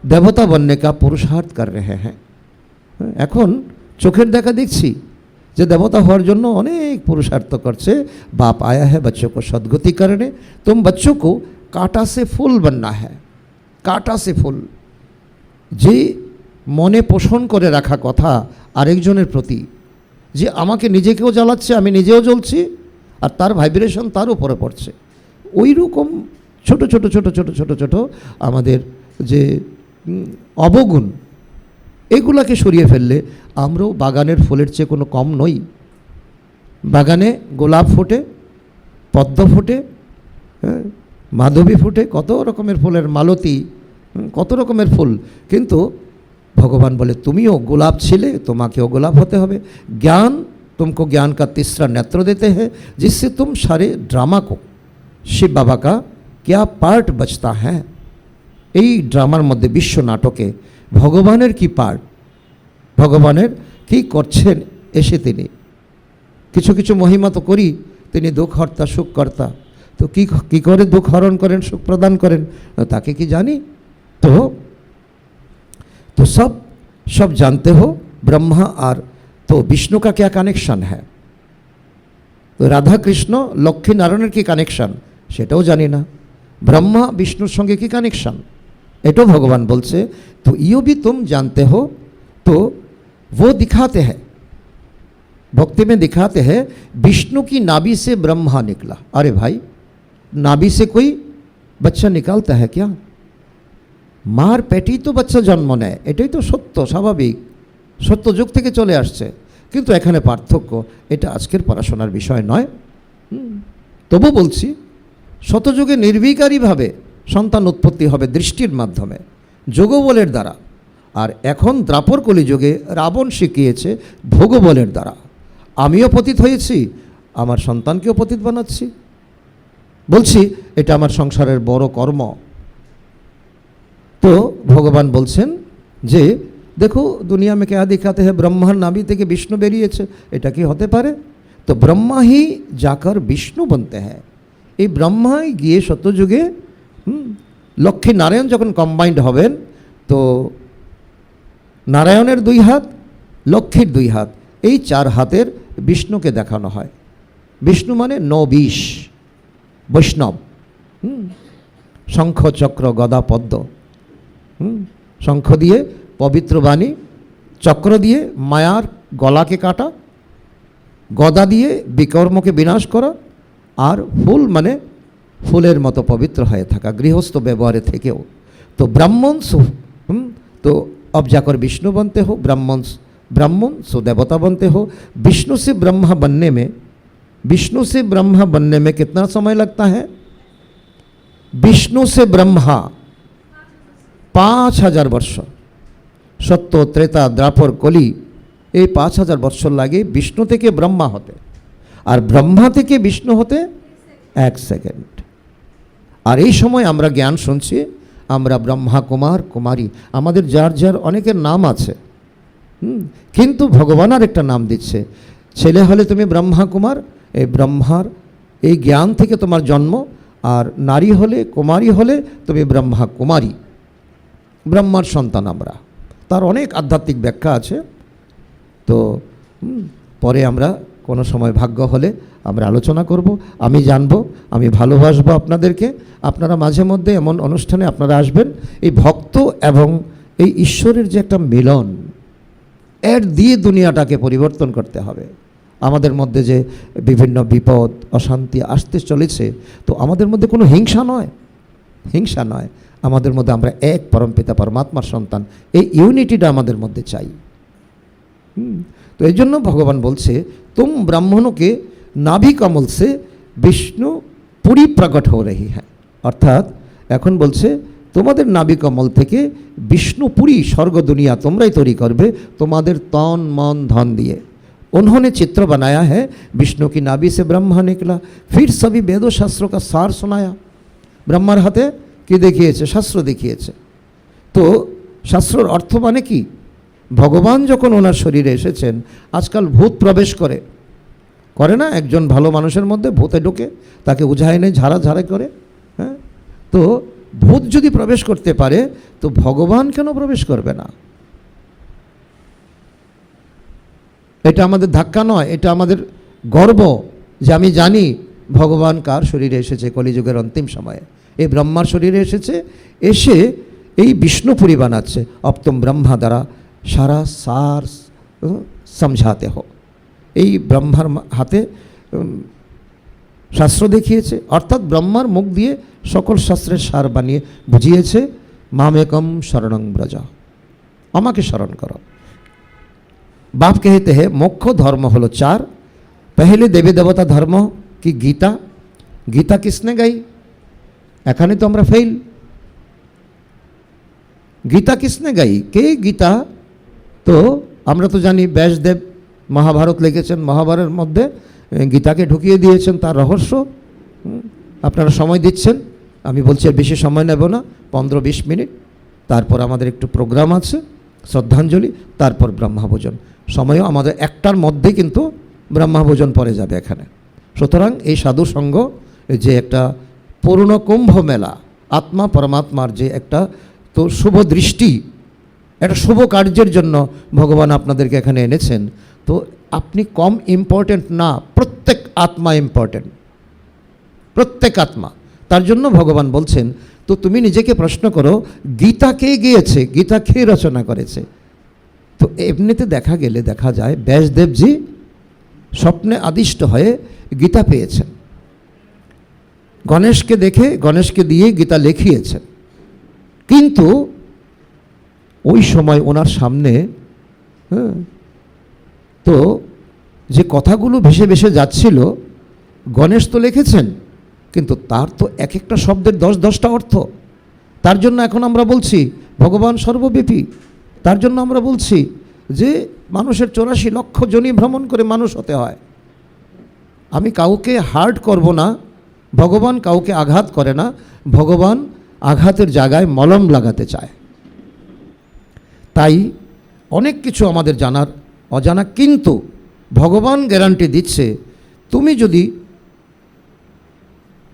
देवता बनने का पुरुषार्थ कर रहे हैं। এখন চোখের দেখা দেখছি যে देवता হওয়ার জন্য অনেক পুরুষার্থ করছে। बाप आया है बच्चों को सद्गति करने। तुम बच्चों को कांटा से फूल बनना है, कांटा से फूल। যে মনে পোষণ করে রাখা কথা আরেকজনের প্রতি, যে আমাকে নিজেকেও জ্বালাচ্ছে, আমি নিজেও জ্বলছি, আর তার ভাইব্রেশন তার উপরে পড়ছে, ওই রকম ছোট ছোট ছোট ছোট ছোট ছোট আমাদের যে অবগুণ, এগুলাকে সরিয়ে ফেললে আমরাও বাগানের ফুলের চেয়ে কোনো কম নই। বাগানে গোলাপ ফোটে, পদ্ম ফোটে, হ্যাঁ, মাধবী ফোটে, কত রকমের ফুলের, মালতী, কত রকমের ফুল। কিন্তু ভগবান বলে তুমিও গোলাপ ছিলে, তোমাকেও গোলাপ হতে হবে। ज्ञान तुमको ज्ञान का तीसरा नेत्र देते हैं जिससे तुम सारे ड्रामा को, शिव बाबा का क्या पार्ट बचता है, এই ড্রামার মধ্যে বিশ্ব নাটকে ভগবানের কি পার্ট, ভগবানের কি করছেন এসে তিনি। কিছু কিছু মহিমা তো করি, তিনি দুঃখহর্তা সুখকর্তা, তো কি করে দুঃখ হরণ করেন, সুখ প্রদান করেন তাকে কি জানি। तो सब जानते हो। ब्रह्मा और तो विष्णु का क्या कनेक्शन है, तो राधा कृष्ण लक्ष्मी नारायणের কি কানেকশন সেটাও জানি না। ब्रह्मा विष्णुर संगे की कनेक्शन एटो भगवान बोलছে, तो यो भी तुम जानते हो। तो वो दिखाते हैं, भक्ति में दिखाते हैं, विष्णु की नाभि से ब्रह्मा निकला। अरे भाई, नाभि से कोई बच्चा निकालता है क्या? मार पेटी तो बच्चा जन्म नेয়, এটাই তো সত্য, স্বাভাবিক, সত্য যুগ থেকে চলে আসছে। কিন্তু এখানে পার্থক্য, এটা আজকের পড়াশোনার বিষয় নয়। তবু বলছি, শতযুগে নির্বিকারীভাবে সন্তান উৎপত্তি হবে দৃষ্টির মাধ্যমে, যোগবলের দ্বারা। আর এখন দ্রাপর কলিযুগে রাবণ শিখিয়েছে ভোগবলের দ্বারা। আমিও পতিত হয়েছি, আমার সন্তানকেও পতিত বানাচ্ছি। বলছি এটা আমার সংসারের বড় কর্ম। তো ভগবান বলছেন যে দেখো দুনিয়া में क्या दिखाते हैं, ब्रह्मार नाभि থেকে বিষ্ণু বেরিয়েছে, এটা কি হতে পারে? तो ब्रह्मा ही जाकर विष्णु बनते हैं। এই ব্রহ্মাই গিয়ে সত্যযুগে লক্ষ্মী নারায়ণ যখন কম্বাইন্ড হবেন, তো নারায়ণের 2 হাত, লক্ষ্মীর 2 হাত, এই 4 হাতের বিষ্ণুকে দেখানো হয়। বিষ্ণু মানে 9-20 বৈষ্ণব। শঙ্খ চক্র গদা পদ্ম, শঙ্খ দিয়ে পবিত্র বাণী, চক্র দিয়ে মায়ার গলাকে কাটা, গদা দিয়ে বিকর্মকে বিনাশ করা, আর ফুল মানে ফুলের মতো পবিত্র হয়ে থাকা গৃহস্থ ব্যবহারে থেকেও। तो ब्राह्मण सो तो अब जाकर विष्णु बनते हो, ब्राह्मण सो देवता बनते हो। विष्णु से ब्रह्मा बनने में, विष्णु से ब्रह्मा बनने में कितना समय लगता है? विष्णु से ब्रह्मा 5000 वर्ष, सत्य त्रेता द्वापर कली, এই 5000 বছর লাগে বিষ্ণু থেকে ব্রহ্মা হতে, আর ব্রহ্মা থেকে বিষ্ণু হতে 1 সেকেন্ড। আর এই সময় আমরা জ্ঞান শুনছি, আমরা ব্রহ্মা কুমার কুমারী, আমাদের যার যার অনেকের নাম আছে, কিন্তু ভগবান আর একটা নাম দিচ্ছে। ছেলে হলে তুমি ব্রহ্মা কুমার, এই ব্রহ্মার এই জ্ঞান থেকে তোমার জন্ম, আর নারী হলে কুমারী হলে তুমি ব্রহ্মা কুমারী, ব্রহ্মার সন্তান আমরা। তার অনেক আধ্যাত্মিক ব্যাখ্যা আছে, তো পরে আমরা কোনো সময় ভাগ্য হলে আমরা আলোচনা করব। আমি জানবো, আমি ভালোবাসবো আপনাদেরকে। আপনারা মাঝে মধ্যে এমন অনুষ্ঠানে আপনারা আসবেন, এই ভক্ত এবং এই ঈশ্বরের যে একটা মিলন, এর দিয়ে দুনিয়াটাকে পরিবর্তন করতে হবে। আমাদের মধ্যে যে বিভিন্ন বিপদ অশান্তি আসতে চলেছে, তো আমাদের মধ্যে কোনো হিংসা নয়, হিংসা নয়, আমাদের মধ্যে আমরা এক পরমপিতা পরমাত্মার সন্তান, এই ইউনিটিটা আমাদের মধ্যে চাই। তো এই জন্য ভগবান বলছে, तुम ब्राह्मणों के नाभि कमल से विष्णु पूरी प्रकट हो रही है। अर्थात এখন বলছে তোমাদের নাভি কমল থেকে বিষ্ণু পুরী স্বর্গ দুনিয়া তোমরাই তৈরি করবে তোমাদের তন মন ধন দিয়ে। उन्होंने चित्र बनाया है, विष्णु की नाभि से ब्रह्मा निकला, फिर सभी वेदों शास्त्रों का सार सुनाया। ब्रह्मार हाथे কি দেখিয়েছে? শাস্ত্র দেখিয়েছে। তো শাস্ত্রের অর্থ মানে কি? ভগবান যখন ওনার শরীরে এসেছেন, আজকাল ভূত প্রবেশ করে না, একজন ভালো মানুষের মধ্যে ভূতে ঢোকে, তাকে উজায় নেয়, ঝাড়া করে। হ্যাঁ, তো ভূত যদি প্রবেশ করতে পারে, তো ভগবান কেন প্রবেশ করবে না? এটা আমাদের ধাক্কা নয়, এটা আমাদের গর্ব যে আমি জানি ভগবান কার শরীরে এসেছে কলিযুগের অন্তিম সময়ে। এই ব্রহ্মার শরীরে এসেছে, এসে এই বিষ্ণুপুরী বানাচ্ছে। अब तुम ब्रह्मा দ্বারা সারা সার समझाते हो। এই ব্রহ্মার হাতে শাস্ত্র দেখিয়েছে, অর্থাৎ ব্রহ্মার মুখ দিয়ে সকল শাস্ত্রের সার বানিয়ে বুঝিয়েছে। মামেকম শরণং ব্রজ, আমাকে স্মরণ করো। बाप कहते हैं मुख्य धर्म हलो 4। पहले देवी देवता धर्म की गीता। गीता किसने गाई? एखाने तो আমরা फेल। गीता किसने गाई? के गीता? तो আমরা তো জানি ব্যাসদেব মহাভারত লিখেছেন, মহাভারতের মধ্যে গীতাকে ঢুকিয়ে দিয়েছেন তার রহস্য। আপনারা সময় দিচ্ছেন, আমি বলছি আর বেশি সময় নেব না, 15-20 মিনিট। তারপর আমাদের একটু প্রোগ্রাম আছে, শ্রদ্ধাঞ্জলি, তারপর ব্রহ্মভোজন। সময়ও আমাদের 1টার মধ্যে কিন্তু ব্রহ্মভোজন পড়ে যাবে এখানে। সুতরাং এই সাধু সঙ্গ যে একটা পূর্ণ কুম্ভ মেলা, আত্মা পরমাত্মার যে একটা তো শুভ দৃষ্টি, একটা শুভ কার্যের জন্য ভগবান আপনাদেরকে এখানে এনেছেন। তো আপনি কম ইম্পর্টেন্ট না, প্রত্যেক আত্মা ইম্পর্টেন্ট, প্রত্যেক আত্মা। তার জন্য ভগবান বলছেন, তো তুমি নিজেকে প্রশ্ন করো গীতা কে গিয়েছে, গীতা কে রচনা করেছে। তো এমনিতে দেখা যায় ব্যাসদেবজি স্বপ্নে আদিষ্ট হয়ে গীতা পেয়েছেন, গণেশকে দেখে গণেশকে দিয়ে গীতা লিখিয়েছেন। কিন্তু ওই সময় ওনার সামনে তো যে কথাগুলো ভেসে ভেসে যাচ্ছিল, গণেশ তো লিখেছেন, কিন্তু তার তো এক একটা শব্দের 10-10টা অর্থ। তার জন্য এখন আমরা বলছি ভগবান সর্বব্যাপী। তার জন্য আমরা বলছি যে মানুষের 84 লক্ষ যোনি ভ্রমণ করে মানুষ হতে হয়। আমি কাউকে হার্ট করব না, ভগবান কাউকে আঘাত করে না, ভগবান আঘাতের জায়গায় মলম লাগাতে চায়। তাই অনেক কিছু আমাদের জানার অজানা, কিন্তু ভগবান গ্যারান্টি দিচ্ছে তুমি যদি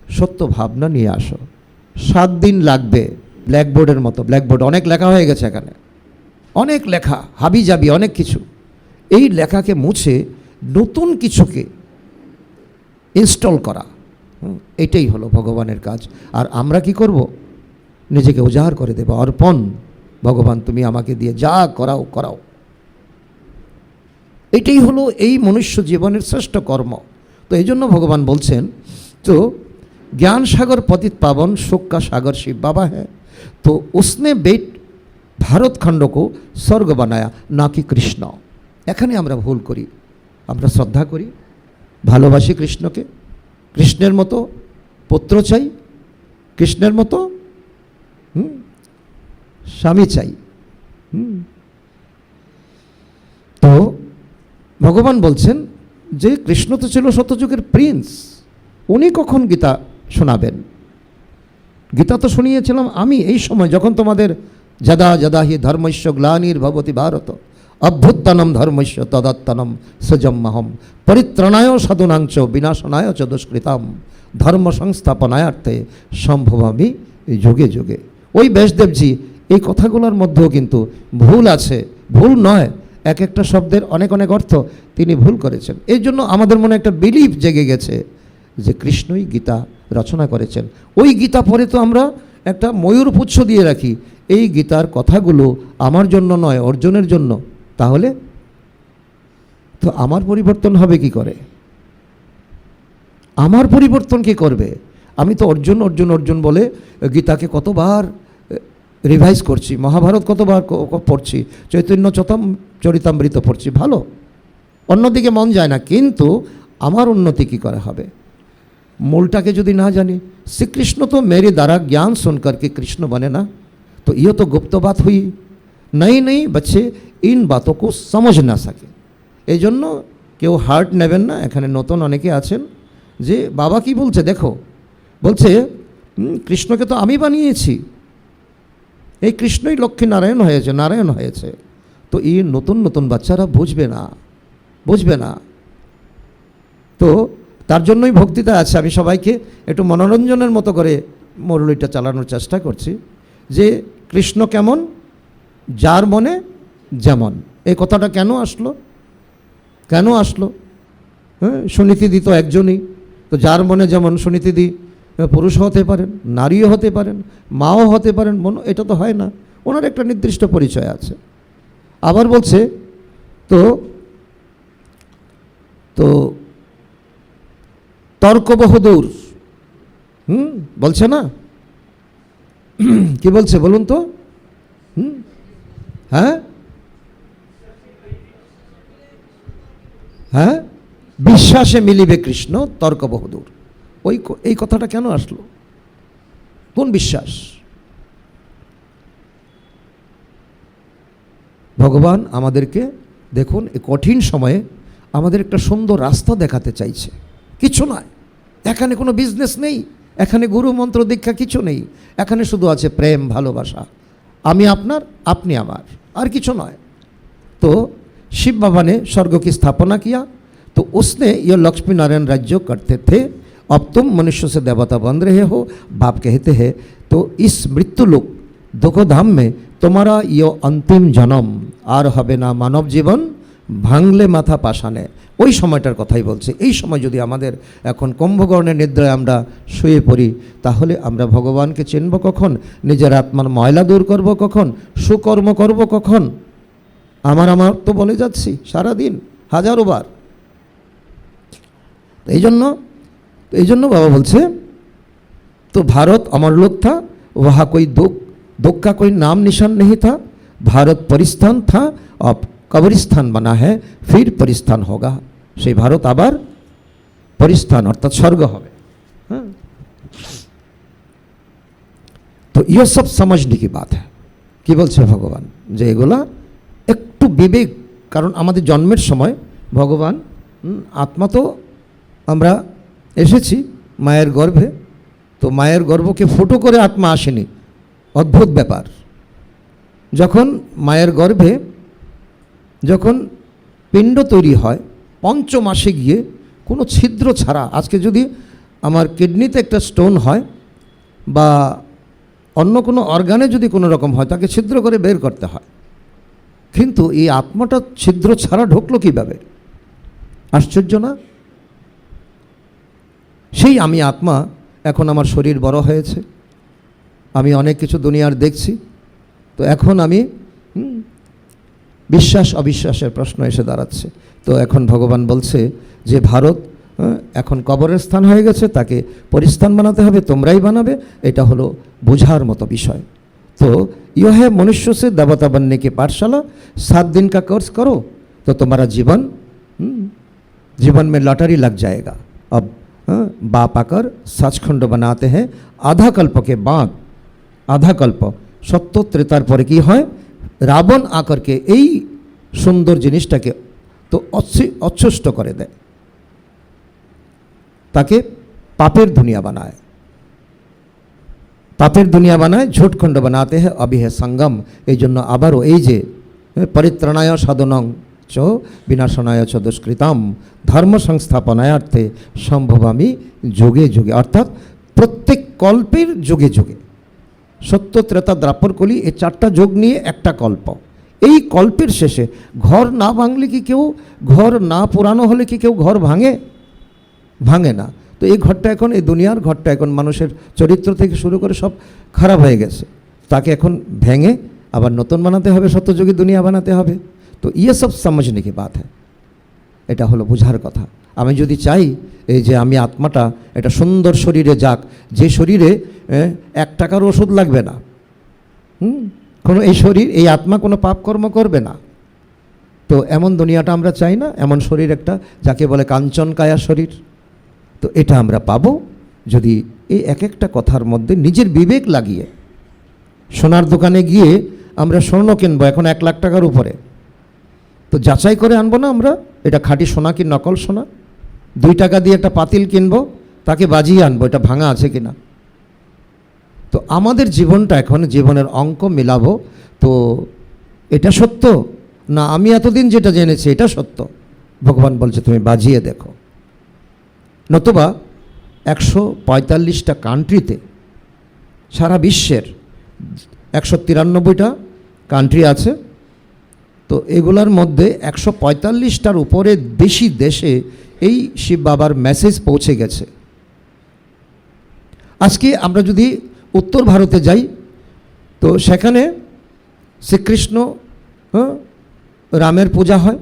সত্য ভাবনা নিয়ে আসো, 7 দিন লাগবে। ব্ল্যাকবোর্ডের মতো, ব্ল্যাকবোর্ড অনেক লেখা হয়ে গেছে এখানে, অনেক লেখা হাবি যাবি অনেক কিছু। এই লেখাকে মুছে নতুন কিছুকে ইনস্টল করা, এটাই হলো ভগবানের কাজ। আর আমরা কি করব? নিজেকে উজাড় করে দেব, অর্পণ। ভগবান তুমি আমাকে দিয়ে যা করাও করাও। এটাই হলো এই মনুষ্য জীবনের শ্রেষ্ঠ কর্ম। তো এই জন্য ভগবান বলছেন, তো ज्ञान सागर पतित पावन सुख का सागर शिव बाबा है, तो उसने बेट भारत खंड को स्वर्ग बनाया, ना कि कृष्ण। एखाने आमरा भूल करी, आमरा श्रद्धा करी, भालोबासी कृष्णके, कृष्णेर मतो पुत्र चाই, कृष्णेर मतो स्वामी चाই। तो भगवान बोलছেন যে কৃষ্ণ তো ছিল সত্যযুগের প্রিন্স, উনি কখন গীতা শোনাবেন? গীতা তো শুনিয়েছিলাম আমি এই সময়, যখন তোমাদের যদা যদা হি ধর্মস্য গ্লানির্ভবতি ভারত অভ্যুত্থানম ধর্মস্য তদাত্তনম সজম্মহম পরিত্রাণায় সাধুনাঞ্চ বিনাশনায় চ দুষ্কৃতাম ধর্ম সংস্থাপনায়ার্থে সম্ভবামি যুগে যুগে। ওই ব্যাসদেবজি এই কথাগুলোর মধ্যেও কিন্তু ভুল আছে, ভুল নয়, এক একটা শব্দের অনেক অনেক অর্থ তিনি ভুল করেছেন। এই জন্য আমাদের মনে একটা বিলিফ জেগে গেছে যে কৃষ্ণই গীতা রচনা করেছেন। ওই গীতা পড়ে তো আমরা একটা ময়ূর পুচ্ছ দিয়ে রাখি, এই গীতার কথাগুলো আমার জন্য নয়, অর্জুনের জন্য। তাহলে তো আমার পরিবর্তন হবে কি করে? আমার পরিবর্তন কি করবে? আমি তো অর্জুন অর্জুন অর্জুন বলে গীতাকে কতবার রিভাইজ করছি, মহাভারত কতবার পড়ছি, চৈতন্য চরিতামৃত পড়ছি, ভালো, অন্যদিকে মন যায় না। কিন্তু আমার উন্নতি কী করে হবে? मूलटाके यदि ना जानी, श्री कृष्ण तो मेरे द्वारा ज्ञान सुन करके कृष्ण बने ना, तो ये तो गुप्त बात हुई। नहीं बच्चे इन बातों को समझ ना सके, এই জন্য কেউ হার্ট নেবেন না। এখানে নতুন অনেকে আছেন যে বাবা কি বলছে দেখো, বলছে কৃষ্ণকে তো আমি বানিয়েছি, এই কৃষ্ণই লক্ষ্মী নারায়ণ হয়েছে, নারায়ণ হয়েছে। তো এই নতুন নতুন বাচ্চারা বুঝবে না। তো তার জন্যই ভক্তিটা আছে। আমি সবাইকে একটু মনোরঞ্জনের মতো করে মুরলিটা চালানোর চেষ্টা করছি যে কৃষ্ণ কেমন, যার মনে যেমন। এই কথাটা কেন আসলো? হ্যাঁ, সুনীতিদি তো একজনই, তো যার মনে যেমন সুনীতিদি পুরুষ হতে পারেন, নারীও হতে পারেন, মাও হতে পারেন, এটা তো হয় না, ওনার একটা নির্দিষ্ট পরিচয় আছে। আবার বলছে তো তর্ক বহুদূর, বলছে না, কি বলছে বলুন তো? হ্যাঁ, হ্যাঁ, বিশ্বাসে মিলিবে কৃষ্ণ তর্ক বহুদূর। এই কথাটা কেন আসলো? কোন বিশ্বাস? ভগবান আমাদেরকে দেখুন এই কঠিন সময়ে আমাদের একটা সুন্দর রাস্তা দেখাতে চাইছে। কিছু নয়, এখানে কোনো বিজনেস নেই, এখানে গুরু মন্ত্র দীক্ষা কিছু নেই, এখানে শুধু আছে প্রেম ভালোবাসা, আমি আপনার আপনি আমার, আর কিছু নয়। तो शिव बाबा ने स्वर्ग की स्थापना किया, तो उसने ये लक्ष्मी नारायण राज्य करते थे। अब तुम मनुष्य से देवता बन रहे हो, बाप कहते हैं, तो इस मृत्यु लोक दुखधाम में तुम्हारा ये अंतिम जन्म, আর হবে না মানব জীবন ভাঙলে মাথা পাশানে। ওই সময়টার কথাই বলছে। এই সময় যদি আমাদের এখন কুম্ভকর্ণের নিদ্রায় আমরা শুয়ে পড়ি, তাহলে আমরা ভগবানকে চিনব কখন? নিজের আত্মার ময়লা দূর করব কখন? সুকর্ম করব কখন? আমার তো বলে যাচ্ছি সারাদিন হাজারো বার। এই জন্য বাবা বলছে, तो भारत अमर लोक था, वहाँ कोई दुख का कोई नाम निशान नहीं था। भारत परिस्थान था, अब कब्रिस्तान बना है, फिर परिस्थान होगा। সেই ভারত আবার পরিস্থান অর্থাৎ স্বর্গ হবে। হ্যাঁ, তো ये सब समझने की बात है। কি বলছে ভগবান? যে এগুলা একটু বিবেক, কারণ আমাদের জন্মের সময় ভগবান আত্মা তো আমরা এসেছি মায়ের গর্ভে, তো মায়ের গর্ভকে ফুটো করে আত্মা আসেনি। অদ্ভুত ব্যাপার। যখন মায়ের গর্ভে যখন পিণ্ড তৈরি হয়, পঞ্চম মাসে গিয়ে কোনো ছিদ্র ছাড়া, আজকে যদি আমার কিডনিতে একটা স্টোন হয় বা অন্য কোনো অর্গানে যদি কোনো রকম হয়, তাকে ছিদ্র করে বের করতে হয়। কিন্তু এই আত্মাটা ছিদ্র ছাড়া ঢুকলো কীভাবে? আশ্চর্য না? সেই আমি আত্মা, এখন আমার শরীর বড় হয়েছে, আমি অনেক কিছু দুনিয়ার দেখছি, তো এখন আমি বিশ্বাস অবিশ্বাসের প্রশ্ন এসে দাঁড়াচ্ছে। তো এখন ভগবান বলছে যে ভারত এখন কবরের স্থান হয়ে গেছে, তাকে পরিস্থান বানাতে হবে, তোমরাই বানাবে। এটা হলো বোঝার মতো বিষয়। तो यह है मनुष्य से देवता बनने की पाठशाला। 7 दिन का कोर्स करो तो तुम्हारा जीवन में लॉटरी लग जाएगा। अब बाप आकर सचखंड बनाते हैं। आधा कल्प के बाद, आधा कल्प सत्य त्रेतार पर की है, रावण आकर के এই সুন্দর জিনিসটাকে তো অচ্ছুষ্ট করে দেয়, তাকে পাপের দুনিয়া বানায়, পাপের দুনিয়া বানায়, ঝুটখণ্ড বানাতে हैं। अभी है संगम। এই জন্য আবারও এই যে পরিত্রাণায় সাধনং চ বিনাশনায় চ দুষ্কৃতাম ধর্ম সংস্থাপনায়ার্থে সম্ভবামি যুগে যুগে, অর্থাৎ প্রত্যেক কল্পের যুগে যুগে। সত্য ত্রেতা দ্রাপর কলি, এই 4টা যোগ নিয়ে একটা কল্প। এই কল্পের শেষে ঘর না ভাঙলে কি কেউ, ঘর না পুরানো হলে কি কেউ ঘর ভাঙে? ভাঙে না। তো এই ঘরটা এখন, এই দুনিয়ার ঘরটা এখন মানুষের চরিত্র থেকে শুরু করে সব খারাপ হয়ে গেছে, তাকে এখন ভেঙে আবার নতুন বানাতে হবে, সত্যযুগী দুনিয়া বানাতে হবে। তো ইয়ে সব সমঝনে কি বাত হ্যাঁ, এটা হলো বোঝার কথা। আমি যদি চাই এই যে আমি আত্মাটা এটা সুন্দর শরীরে যাক, যে শরীরে 1 টাকার ওষুধ লাগবে না, কোনো এই শরীর, এই আত্মা কোনো পাপ কর্ম করবে না, তো এমন দুনিয়াটা আমরা চাই না। এমন শরীর একটা, যাকে বলে কাঞ্চন কায়া শরীর, তো এটা আমরা পাবো যদি এই এক একটা কথার মধ্যে নিজের বিবেক লাগিয়ে। সোনার দোকানে গিয়ে আমরা স্বর্ণ কিনবো এখন 1 লাখ টাকার উপরে, তো যাচাই করে আনবো না আমরা এটা খাঁটি সোনা কি নকল সোনা? 2 টাকা দিয়ে একটা পাতিল কিনবো, তাকে বাজিয়ে আনবো এটা ভাঙা আছে কিনা। তো আমাদের জীবনটা এখন, জীবনের অঙ্ক মেলাবো, তো এটা সত্য না আমি এতদিন যেটা জেনেছি এটা সত্য? ভগবান বলছে তুমি বাজিয়ে দেখো। নতুবা 145টা কান্ট্রিতে, সারা বিশ্বের 193টা কান্ট্রি আছে, তো এগুলার মধ্যে 145টার উপরে বেশি দেশে এই শিব বাবার মেসেজ পৌঁছে গেছে। আজকে আমরা যদি উত্তর ভারতে যাই, তো সেখানে শ্রীকৃষ্ণ রামের পূজা হয়।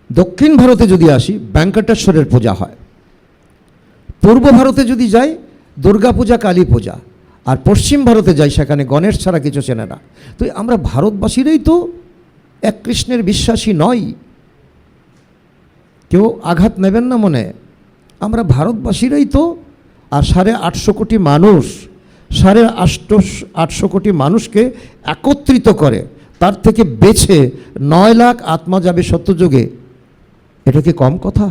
দক্ষিণ ভারতে যদি আসি, ভেঙ্কটেশ্বরের পূজা হয়। পূর্ব ভারতে যদি যাই, দুর্গা পূজা, কালী পূজা। আর পশ্চিম ভারতে যাই, সেখানে গণেশ ছাড়া কিছু চেনে না। তো আমরা ভারতবাসীরাই তো এক কৃষ্ণের বিশ্বাসী নই। কেউ আঘাত নেবেন না মনে। আমরা ভারতবাসীরাই তো, আর 850 কোটি মানুষ, 850 কোটি মানুষকে একত্রিত করে তার থেকে বেছে 9 লাখ আত্মা যাবে সত্যযুগে। এটা কি কম কথা?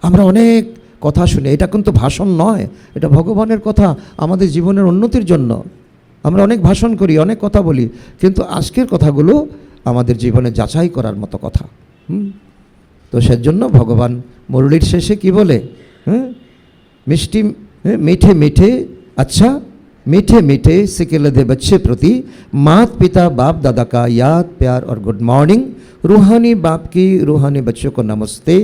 আমরা অনেক কথা শুনি, এটা কিন্তু ভাষণ নয়, এটা ভগবানের কথা আমাদের জীবনের উন্নতির জন্য। আমরা অনেক ভাষণ করি, অনেক কথা বলি, কিন্তু আজকের কথাগুলো আমাদের জীবনে যাচাই করার মতো কথা। তো সেজন্য ভগবান মুরলির শেষে কি বলে? মিষ্টি मीठे मीठे अच्छा मीठे मीठे सिके लदे बच्चे प्रति मात पिता बाप दादा का याद प्यार और गुड मॉर्निंग। रूहानी बाप की रूहानी बच्चों को नमस्ते।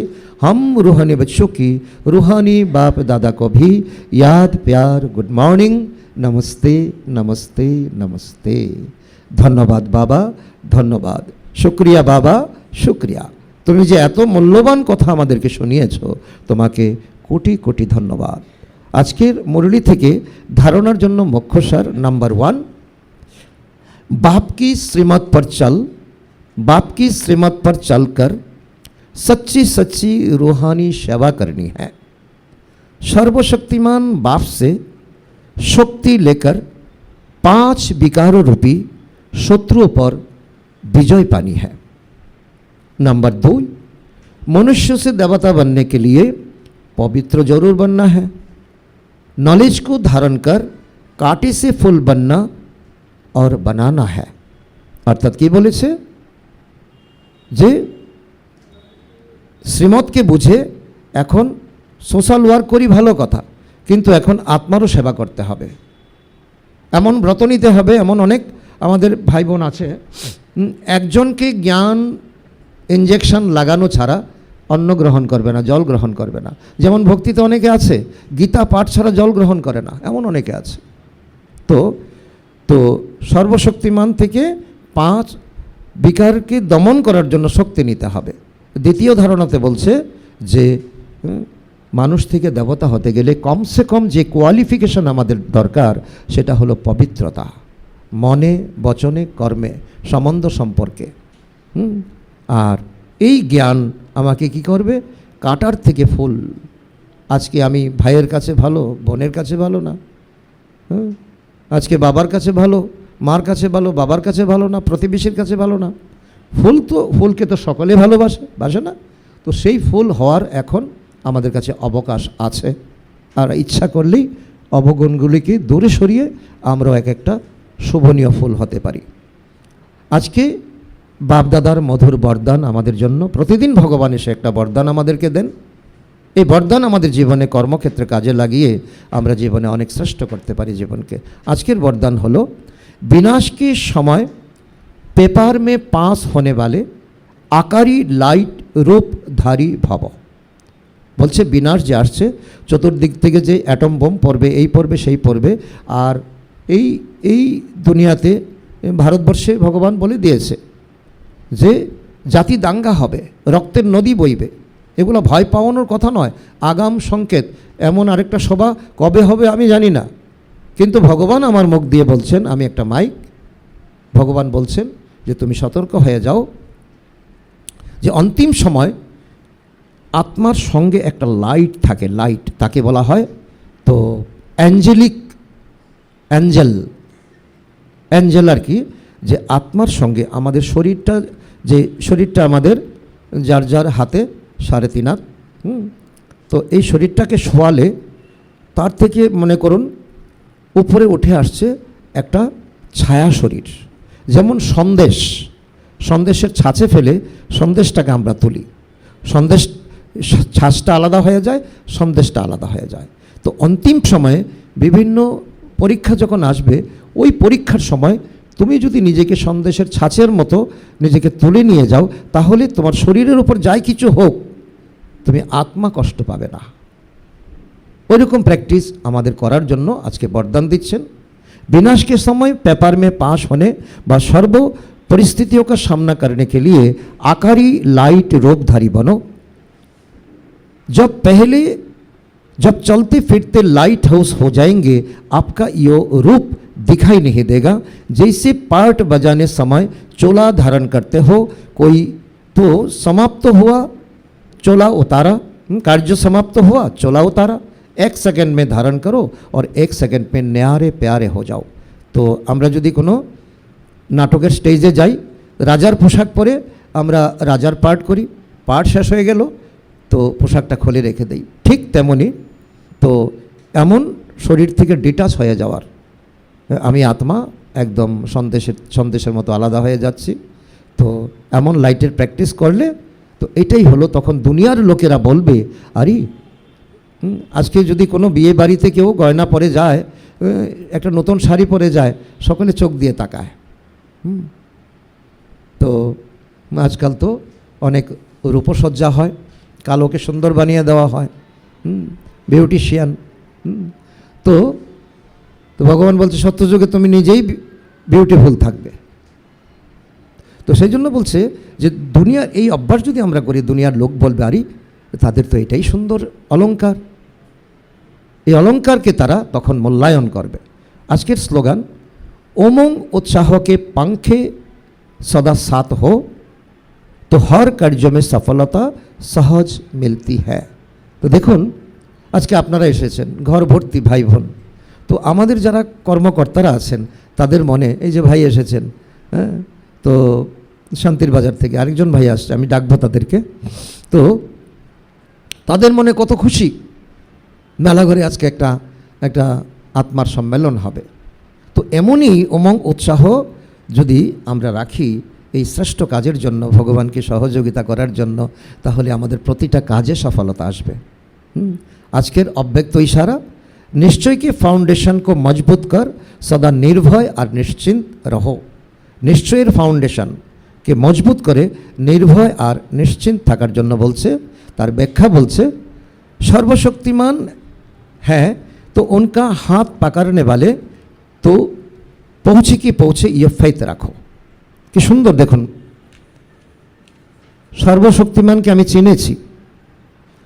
हम रूहानी बच्चों की रूहानी बाप दादा को भी याद प्यार गुड मॉर्निंग, नमस्ते नमस्ते नमस्ते। धन्यवाद बाबा, धन्यवाद, शुक्रिया बाबा, शुक्रिया। তুমি যে এত মূল্যবান কথা আমাদেরকে শুনিয়েছো, তোমাকে কোটি কোটি ধন্যবাদ। আজকের মুরলি থেকে ধারণার জন্য মুখ্যসার নাম্বার 1, बाप की श्रीमत पर चल, बाप की श्रीमत पर चलकर सच्ची सच्ची रूहानी सेवा करनी है। सर्वशक्तिमान बाप से शक्ति लेकर 5 विकारों रूपी शत्रुओं पर विजय पानी है। नंबर 2, मनुष्य से देवता बनने के लिए पवित्र जरूर बनना है। नॉलेज को धारण कर कांटे से फूल बनना और बनाना है। अर्थात কি বলেছে যে শ্রীমতকে বুঝে এখন সোশ্যাল ওয়ার্ক করি, ভালো কথা, কিন্তু এখন আত্মারও সেবা করতে হবে, এমন ব্রত নিতে হবে। এমন অনেক আমাদের ভাই বোন আছে, একজনকে জ্ঞান ইঞ্জেকশন লাগানো ছাড়া অন্ন গ্রহণ করবে না, জল গ্রহণ করবে না। যেমন ভক্তিতে অনেকে আছে গীতা পাঠ ছাড়া জল গ্রহণ করে না, এমন অনেকে আছে। তো সর্বশক্তিমান থেকে 5 বিকারকে দমন করার জন্য শক্তি নিতে হবে। দ্বিতীয় ধারণাতে বলছে যে মানুষ থেকে দেবতা হতে গেলে কমসে কম যে কোয়ালিফিকেশন আমাদের দরকার সেটা হলো পবিত্রতা, মনে বচনে কর্মে সম্বন্ধ সম্পর্কে। আর এই জ্ঞান আমাকে কি করবে? কাঁটার থেকে ফুল। আজকে আমি ভাইয়ের কাছে ভালো, বোনের কাছে ভালো না, আজকে বাবার কাছে ভালো, মার কাছে ভালো, বাবার কাছে ভালো না, প্রতিবেশীর কাছে ভালো না। ফুলকে তো সকলে ভালোবাসে না? তো সেই ফুল হওয়ার এখন আমাদের কাছে অবকাশ আছে, আর ইচ্ছা করলেই অবগুণগুলিকে দূরে সরিয়ে আমরাও একটা শোভনীয় ফুল হতে পারি। আজকে বাপদাদার মধুর বরদান আমাদের জন্য, প্রতিদিন ভগবান এসে একটা বরদান আমাদেরকে দেন। এই বরদান আমাদের জীবনে কর্মক্ষেত্রে কাজে লাগিয়ে আমরা জীবনে অনেক শ্রেষ্ঠ করতে পারি জীবনকে। আজকের বরদান হলো विनाश के समय पेपर में पास होने वाले आकारी लाइट रूपधारी भव। বলছে বিনাশ যে আসছে, চতুর্দিক থেকে যে অ্যাটম বোম পড়বে, এই পড়বে সেই পড়বে, আর এই দুনিয়াতে ভারতবর্ষে ভগবান বলে দিয়েছে যে জাতি দাঙ্গা হবে, রক্তের নদী বইবে। এগুলো ভয় পাওয়ানোর কথা নয়, আগাম সংকেত। এমন আরেকটা সভা কবে হবে আমি জানি না, কিন্তু ভগবান আমার মুখ দিয়ে বলছেন, আমি একটা মাইক, ভগবান বলছেন যে তুমি সতর্ক হয়ে যাও, যে অন্তিম সময় আত্মার সঙ্গে একটা লাইট থাকে, লাইট তাকে বলা হয় তো অ্যাঞ্জেল আর কি, যে আত্মার সঙ্গে আমাদের শরীরটা আমাদের যার যার হাতে 3.5 হাত। তো এই শরীরটাকে শোয়ালে তার থেকে মনে করুন উপরে উঠে আসছে একটা ছায়া শরীর। যেমন সন্দেশের ছাঁচে ফেলে সন্দেশটাকে আমরা তুলি, ছাঁচটা আলাদা হয়ে যায়, সন্দেশটা আলাদা হয়ে যায়। তো অন্তিম সময়ে বিভিন্ন পরীক্ষা যখন আসবে, ওই পরীক্ষার সময় তুমি যদি নিজেকে সন্দেশের ছাঁচের মতো নিজেকে তুলে নিয়ে যাও, তাহলে তোমার শরীরের উপর যাই কিছু হোক তুমি আত্মা কষ্ট পাবে না। ওইরকম প্র্যাকটিস আমাদের করার জন্য আজকে বরদান দিচ্ছেন। विनाश के समय पेपर में पास होने व सर्व परिस्थितियों का सामना करने के लिए आकारी लाइट रूपधारी बनो। जब चलते फिरते लाइट हाउस हो जाएंगे, आपका यो रूप दिखाई नहीं देगा। जैसे पार्ट बजाने समय चोला धारण करते हो कोई, तो समाप्त हुआ चोला उतारा, कार्य समाप्त हुआ, चोला उतारा, 1 सेकेंड में धारण करो और 1 सेकेंड में न्यारे प्यारे हो जाओ। तो আমরা যদি কোনো নাটকের স্টেজে যাই, রাজার পোশাক পরে আমরা রাজার পার্ট করি, পার্ট শেষ হয়ে গেল তো পোশাকটা খুলে রেখে দেই, ঠিক তেমনি তো এমন শরীর থেকে ডিটাচ হয়ে যাওয়ার, আমি আত্মা একদম সন্দেশের মতো আলাদা হয়ে যাচ্ছি। তো এমন লাইটের প্র্যাকটিস করলে তো এটাই হলো, তখন দুনিয়ার লোকেরা বলবে আরে আজকে যদি কোনো বিয়ে বাড়িতে কেউ গয়না পরে যায়, একটা নতুন শাড়ি পরে যায়, সকলে চোখ দিয়ে তাকায়। তো আজকাল তো অনেক রূপসজ্জা হয়, কালোকে সুন্দর বানিয়ে দেওয়া হয়, বিউটিশিয়ান। তো তো ভগবান বলছে সত্যযুগে তুমি নিজেই বিউটিফুল থাকবে। তো সেই জন্য বলছে যে দুনিয়ার এই অভ্যাস যদি আমরা করি, দুনিয়ার লোক বলবে আরে তাদের তো এটাই সুন্দর অলংকার, এই অলংকারকে তারা তখন মূল্যায়ন করবে। আজকের স্লোগান उमंग उत्साह के पंखे सदा साथ हो तो हर कार्य में सफलता सहज मिलती है। तो देखुन আজকে আপনারা এসেছেন, ঘর ভর্তি ভাই বোন। তো আমাদের যারা কর্মকর্তারা আছেন তাদের মনে, এই যে ভাই এসেছেন, হ্যাঁ, তো শান্তির বাজার থেকে আরেকজন ভাই আসছে, আমি ডাকবো তাদেরকে। তো তাদের মনে কত খুশি, মেলাঘরে আজকে একটা আত্মার সম্মেলন হবে। তো এমনই উমং উৎসাহ যদি আমরা রাখি এই শ্রেষ্ঠ কাজের জন্য, ভগবানকে সহযোগিতা করার জন্য, তাহলে আমাদের প্রতিটা কাজে সফলতা আসবে। আজকের অব্যক্ত ইশারা, निश्चय के फाउंडेशन को मजबूत कर सदा निर्भय और निश्चिंत रहो। निश्चयेर फाउंडेशन के मजबूत करे निर्भय और निश्चिंत थाकार जन्य बोलছে, तार व्याख्या बोलছে सर्वशक्तिमान है तो उनका हाथ पकड़ने वाले तो पहुँचे कि पहुँचे ये फेथ रखो। कि सुंदर देखुन, सर्वशक्तिमानके आमी चिनेছি,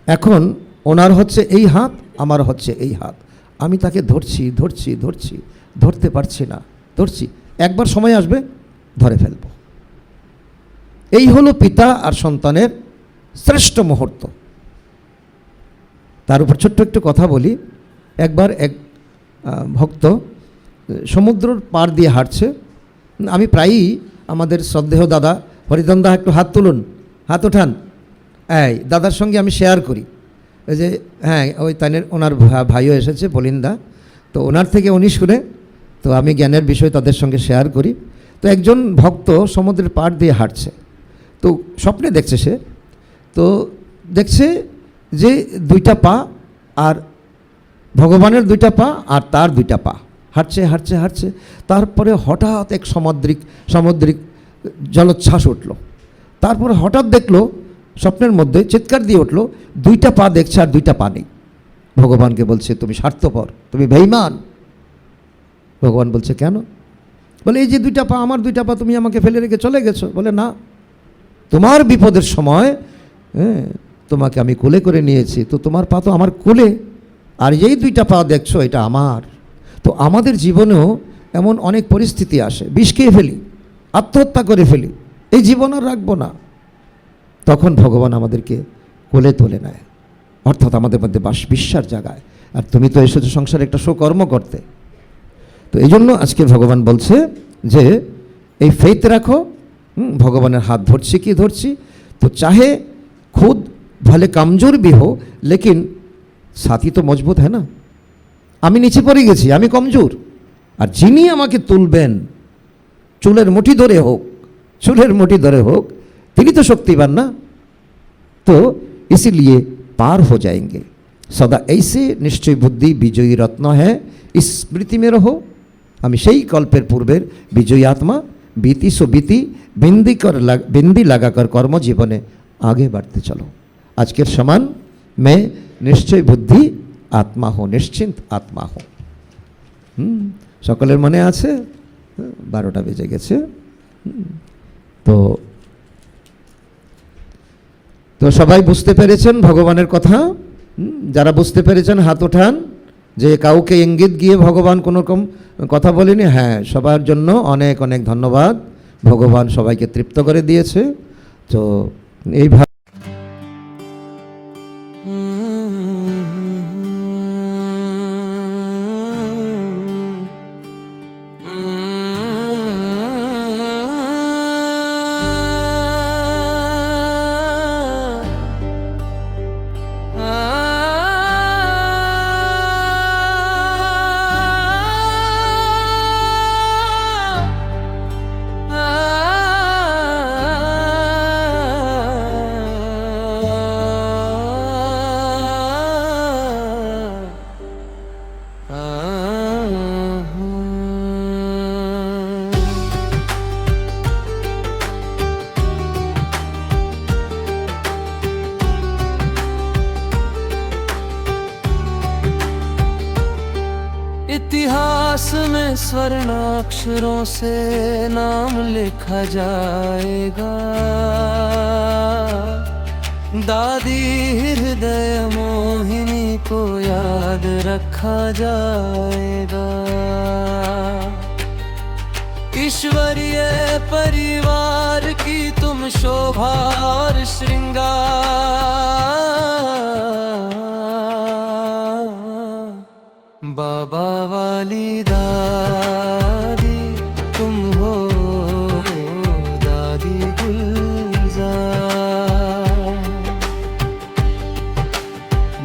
এখন ওনার হচ্ছে এই হাত, আমার হচ্ছে এই হাত, আমি তাকে ধরছি ধরছি ধরছি, ধরতে পারছি না, ধরছি, একবার সময় আসবে ধরে ফেলব। এই হলো পিতা আর সন্তানের শ্রেষ্ঠ মুহূর্ত। তার উপর ছোট্ট একটু কথা বলি। একবার এক ভক্ত সমুদ্রের পার দিয়ে হাঁটছে, আমি প্রায়ই আমাদের শ্রদ্ধেয় দাদা হরিধন দা একটু হাত তুলুন, হাত ওঠান, এই দাদার সঙ্গে আমি শেয়ার করি, ওই যে হ্যাঁ ওই তানের ওনার ভাইও এসেছে পলিন্দা, তো ওনার থেকে উনি শুনে, তো আমি জ্ঞানের বিষয় তাদের সঙ্গে শেয়ার করি। তো একজন ভক্ত সমুদ্রের পাড় দিয়ে হাঁটছে, তো স্বপ্নে দেখছে সে, তো দেখছে যে দুইটা পা আর ভগবানের দুইটা পা আর তার দুইটা পা, হাঁটছে হাঁটছে হাঁটছে, তারপরে হঠাৎ এক সামুদ্রিক জলোচ্ছ্বাস উঠল। তারপরে হঠাৎ দেখলো স্বপ্নের মধ্যে চিৎকার দিয়ে উঠলো, দুইটা পা দেখছে আর দুইটা পা নেই। ভগবানকে বলছে তুমি স্বার্থপর, তুমি বেঈমান। ভগবান বলছে কেন? বলে এই যে দুইটা পা, আমার দুইটা পা তুমি আমাকে ফেলে রেখে চলে গেছো। বলে না, তোমার বিপদের সময় তোমাকে আমি কোলে করে নিয়েছি, তো তোমার পা তো আমার কোলে, আর যেই দুইটা পা দেখছো এটা আমার। তো আমাদের জীবনেও এমন অনেক পরিস্থিতি আসে, বিষ খেয়ে ফেলি, আত্মহত্যা করে ফেলি, এই জীবন আর রাখবো না, তখন ভগবান আমাদেরকে কোলে তুলে নেয়, অর্থাৎ আমাদের মধ্যে বিশ্বাস জাগায়। আর তুমি তো এসেছো সংসারে একটা সুকর্ম করতে। তো এই জন্য আজকে ভগবান বলছে যে এই ফেথ রাখো, ভগবানের হাত ধরছি কি ধরছি, তো চাহে খুদ ভলে কমজোর भी हो लेकिन साथी तो मजबूत है ना। আমি নিচে পড়ে গেছি, আমি কমজোর, আর যিনি আমাকে তুলবেন চুলের মুঠি ধরে হোক, তিনি তো শক্তিবান না। तो इसीलिए पार हो जाएंगे सदा ऐसे निश्चय बुद्धि विजयी रत्न है, इस स्मृति में रहो। আমি সেই কল্পের পূর্বের বিজয়ী আত্মা, बीती सो बीती बिंदी लगाकर कर्म जीवने आगे बढ़ते चलो। আজকের সমান मैं निश्चय बुद्धि आत्मा हूँ, निश्चिंत आत्मा हूँ। সকলের মনে আছে? 12টা বেজে গেছে। তো তো সবাই বুঝতে পেরেছেন ভগবানের কথা? যারা বুঝতে পেরেছেন হাত ওঠান। যে কাউকে ইঙ্গিত গিয়ে ভগবান কোনো রকম কথা বলেনি। হ্যাঁ, সবার জন্য অনেক অনেক ধন্যবাদ। ভগবান সবাইকে তৃপ্ত করে দিয়েছে। তো এইভাবে इतिहास में स्वर्णाक्षरों से नाम लिखा जाएगा। दादी हृदय मोहिनी को याद रखा जाएगा। ईश्वरीय परिवार की तुम शोभा और श्रृंगार, बाबा वाली दादी तुम हो, दादी गुलजार।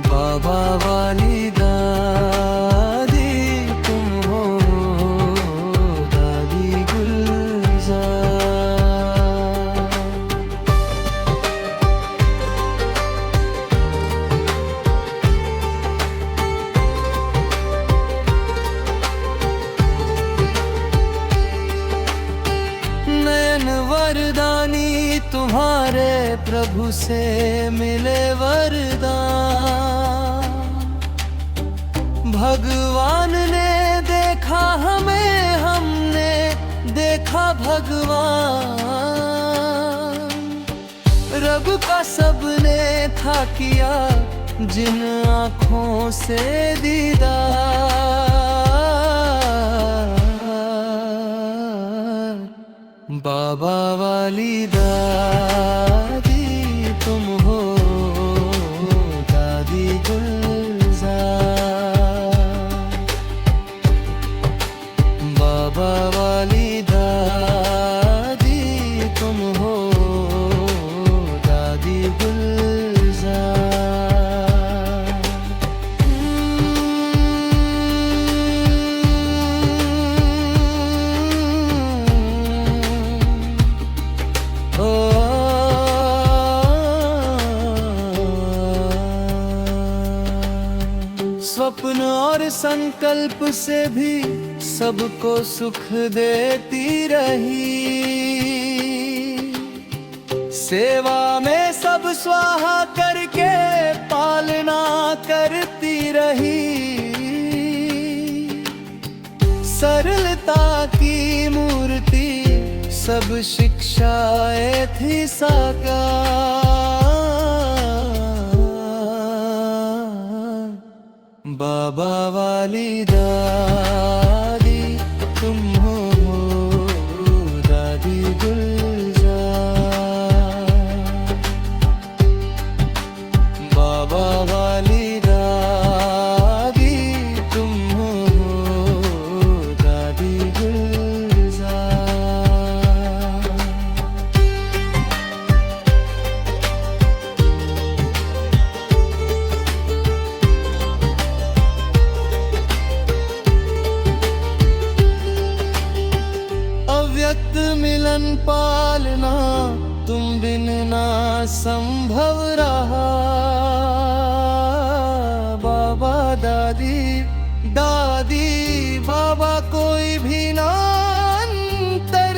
बाबा वाली दादी तुम हो, दादी गुलजार। नयन वरदानी तुम्हारे प्रभु से मिले वरदान। भगवान ने देखा हमें, हमने देखा भगवान। रब का सबने था किया जिन आँखों से दीदार, बाबा वाली दादी तुम हो, दादी गुलजार। बाबा वाली दादी तुम हो, दादी गुलजार। स्वप्न और संकल्प से भी सबको सुख देती रही। सेवा में सब स्वाहा करके पालना करती रही। सरलता की मूर्ति सब शिक्षाएं थी साकार, बाबा वाली दादी तुम हो, दादी गुलजार। बाबा वाली दादी तुम हो, दादी गुलजार। अव्यक्त मिलन पालना तुम बिन ना संभव रहा। बाबा दादी दादी बाबा कोई भी ना अंतर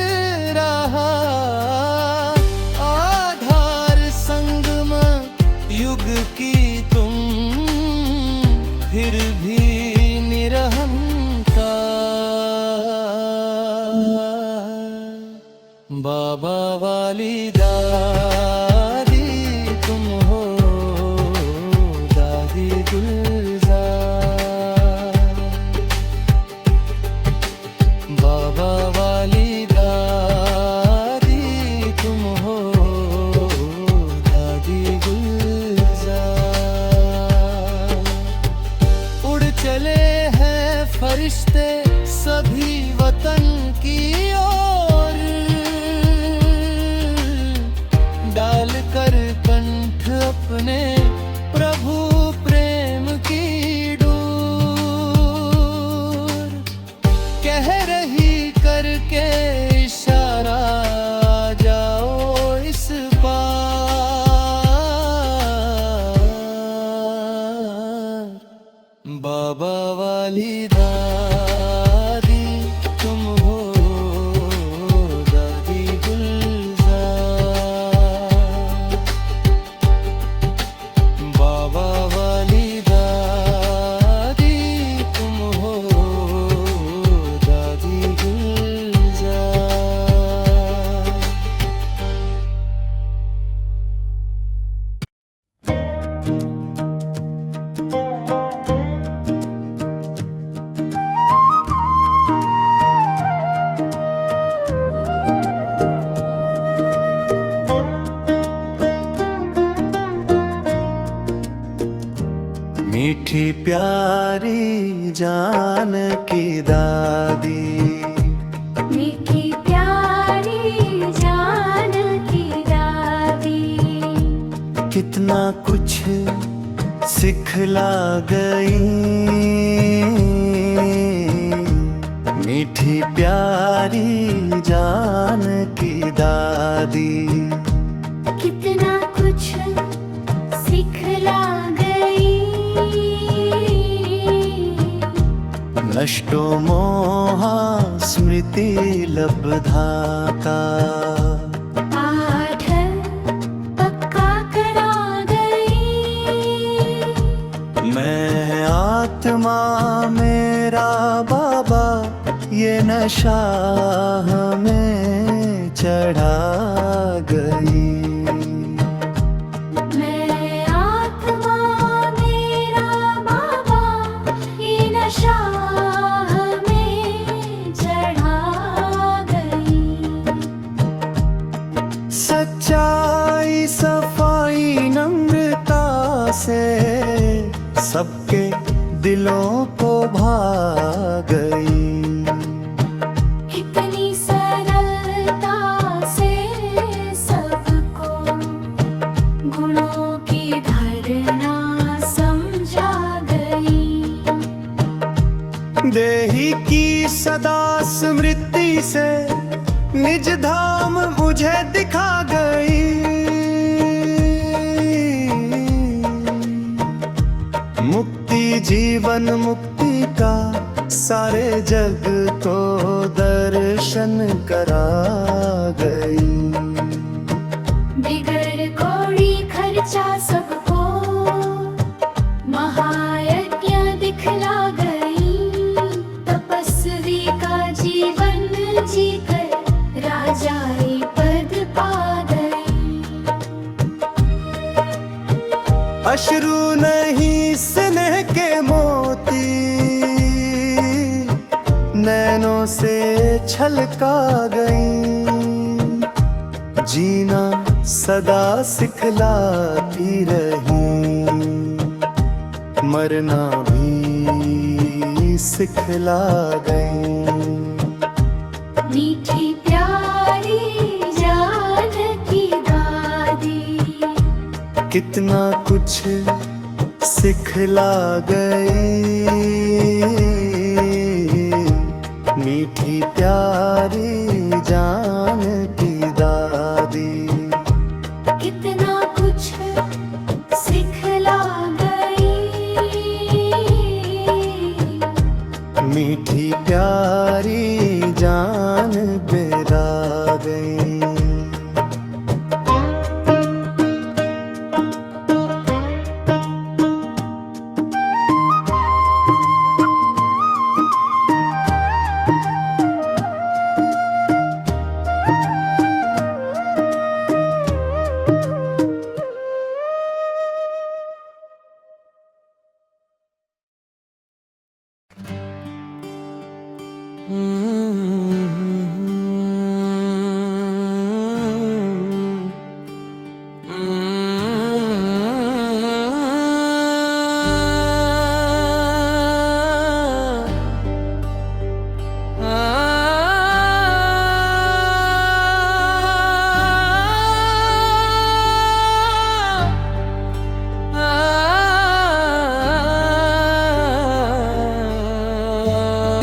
रहा। आधार संगम युग की तुम फिर भी निरहंकार, बाबा वाली दादी तुम हो, दादी गुलजार। बाबा वाली दादी तुम हो, दादी गुलजार। उड़ चले हैं फरिश्ते सभी वतन की ओर, डाल कर कंठ अपने प्रभु प्रेम की डोर। कह रही करके इशारा जाओ इस पार, बाबा वाली दादी तुम हो, दादी गुलजार। बाबा मीठी प्यारी जान की दादी, मीठी प्यारी जान की दादी, कितना कुछ सिखला गई। मीठी प्यारी जान की दादी, कितना कुछ सिखला गई। नष्टो मोहा स्मृति लब्धा का, पाठ पक्का करा गई। मैं आत्मा मेरा बाबा ये नशा हमें चढ़ा गई। मैं आत्मा मेरा बाबा ये नशा हमें चढ़ा गई। सच्चाई सफाई नम्रता से सबके दिलों को भा गई। इतनी सरलता से सबको गुणों की धारणा समझा गई। देही की सदा स्मृति से निज धाम मुझे दिखा गई। मुक्ति जीवन मुक्ति का सारे जग को दर्शन करा गई। बिगर कौड़ी खर्चा सबको महायज्ञ दिखला गई। तपस्वी का जीवन जीकर राजाई पद पा गई। अश्रु नहीं स्नेह के मोती नैनों से छलका गई। जीना सदा सिखलाती रही, मरना भी सिखला गई। मीठी प्यारी जान की दादी, कितना कुछ सिखला गई। मीठी प्यारी जान की दादी, कितना कुछ सिखला गई। मीठी प्यारी जान बेरा गई।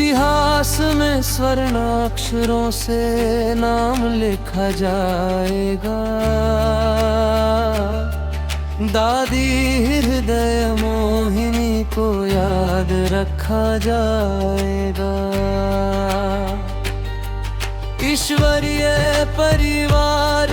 इतिहास में स्वर्णाक्षरों से नाम लिखा जाएगा। दादी हृदय मोहिनी को याद रखा जाएगा। ईश्वरीय परिवार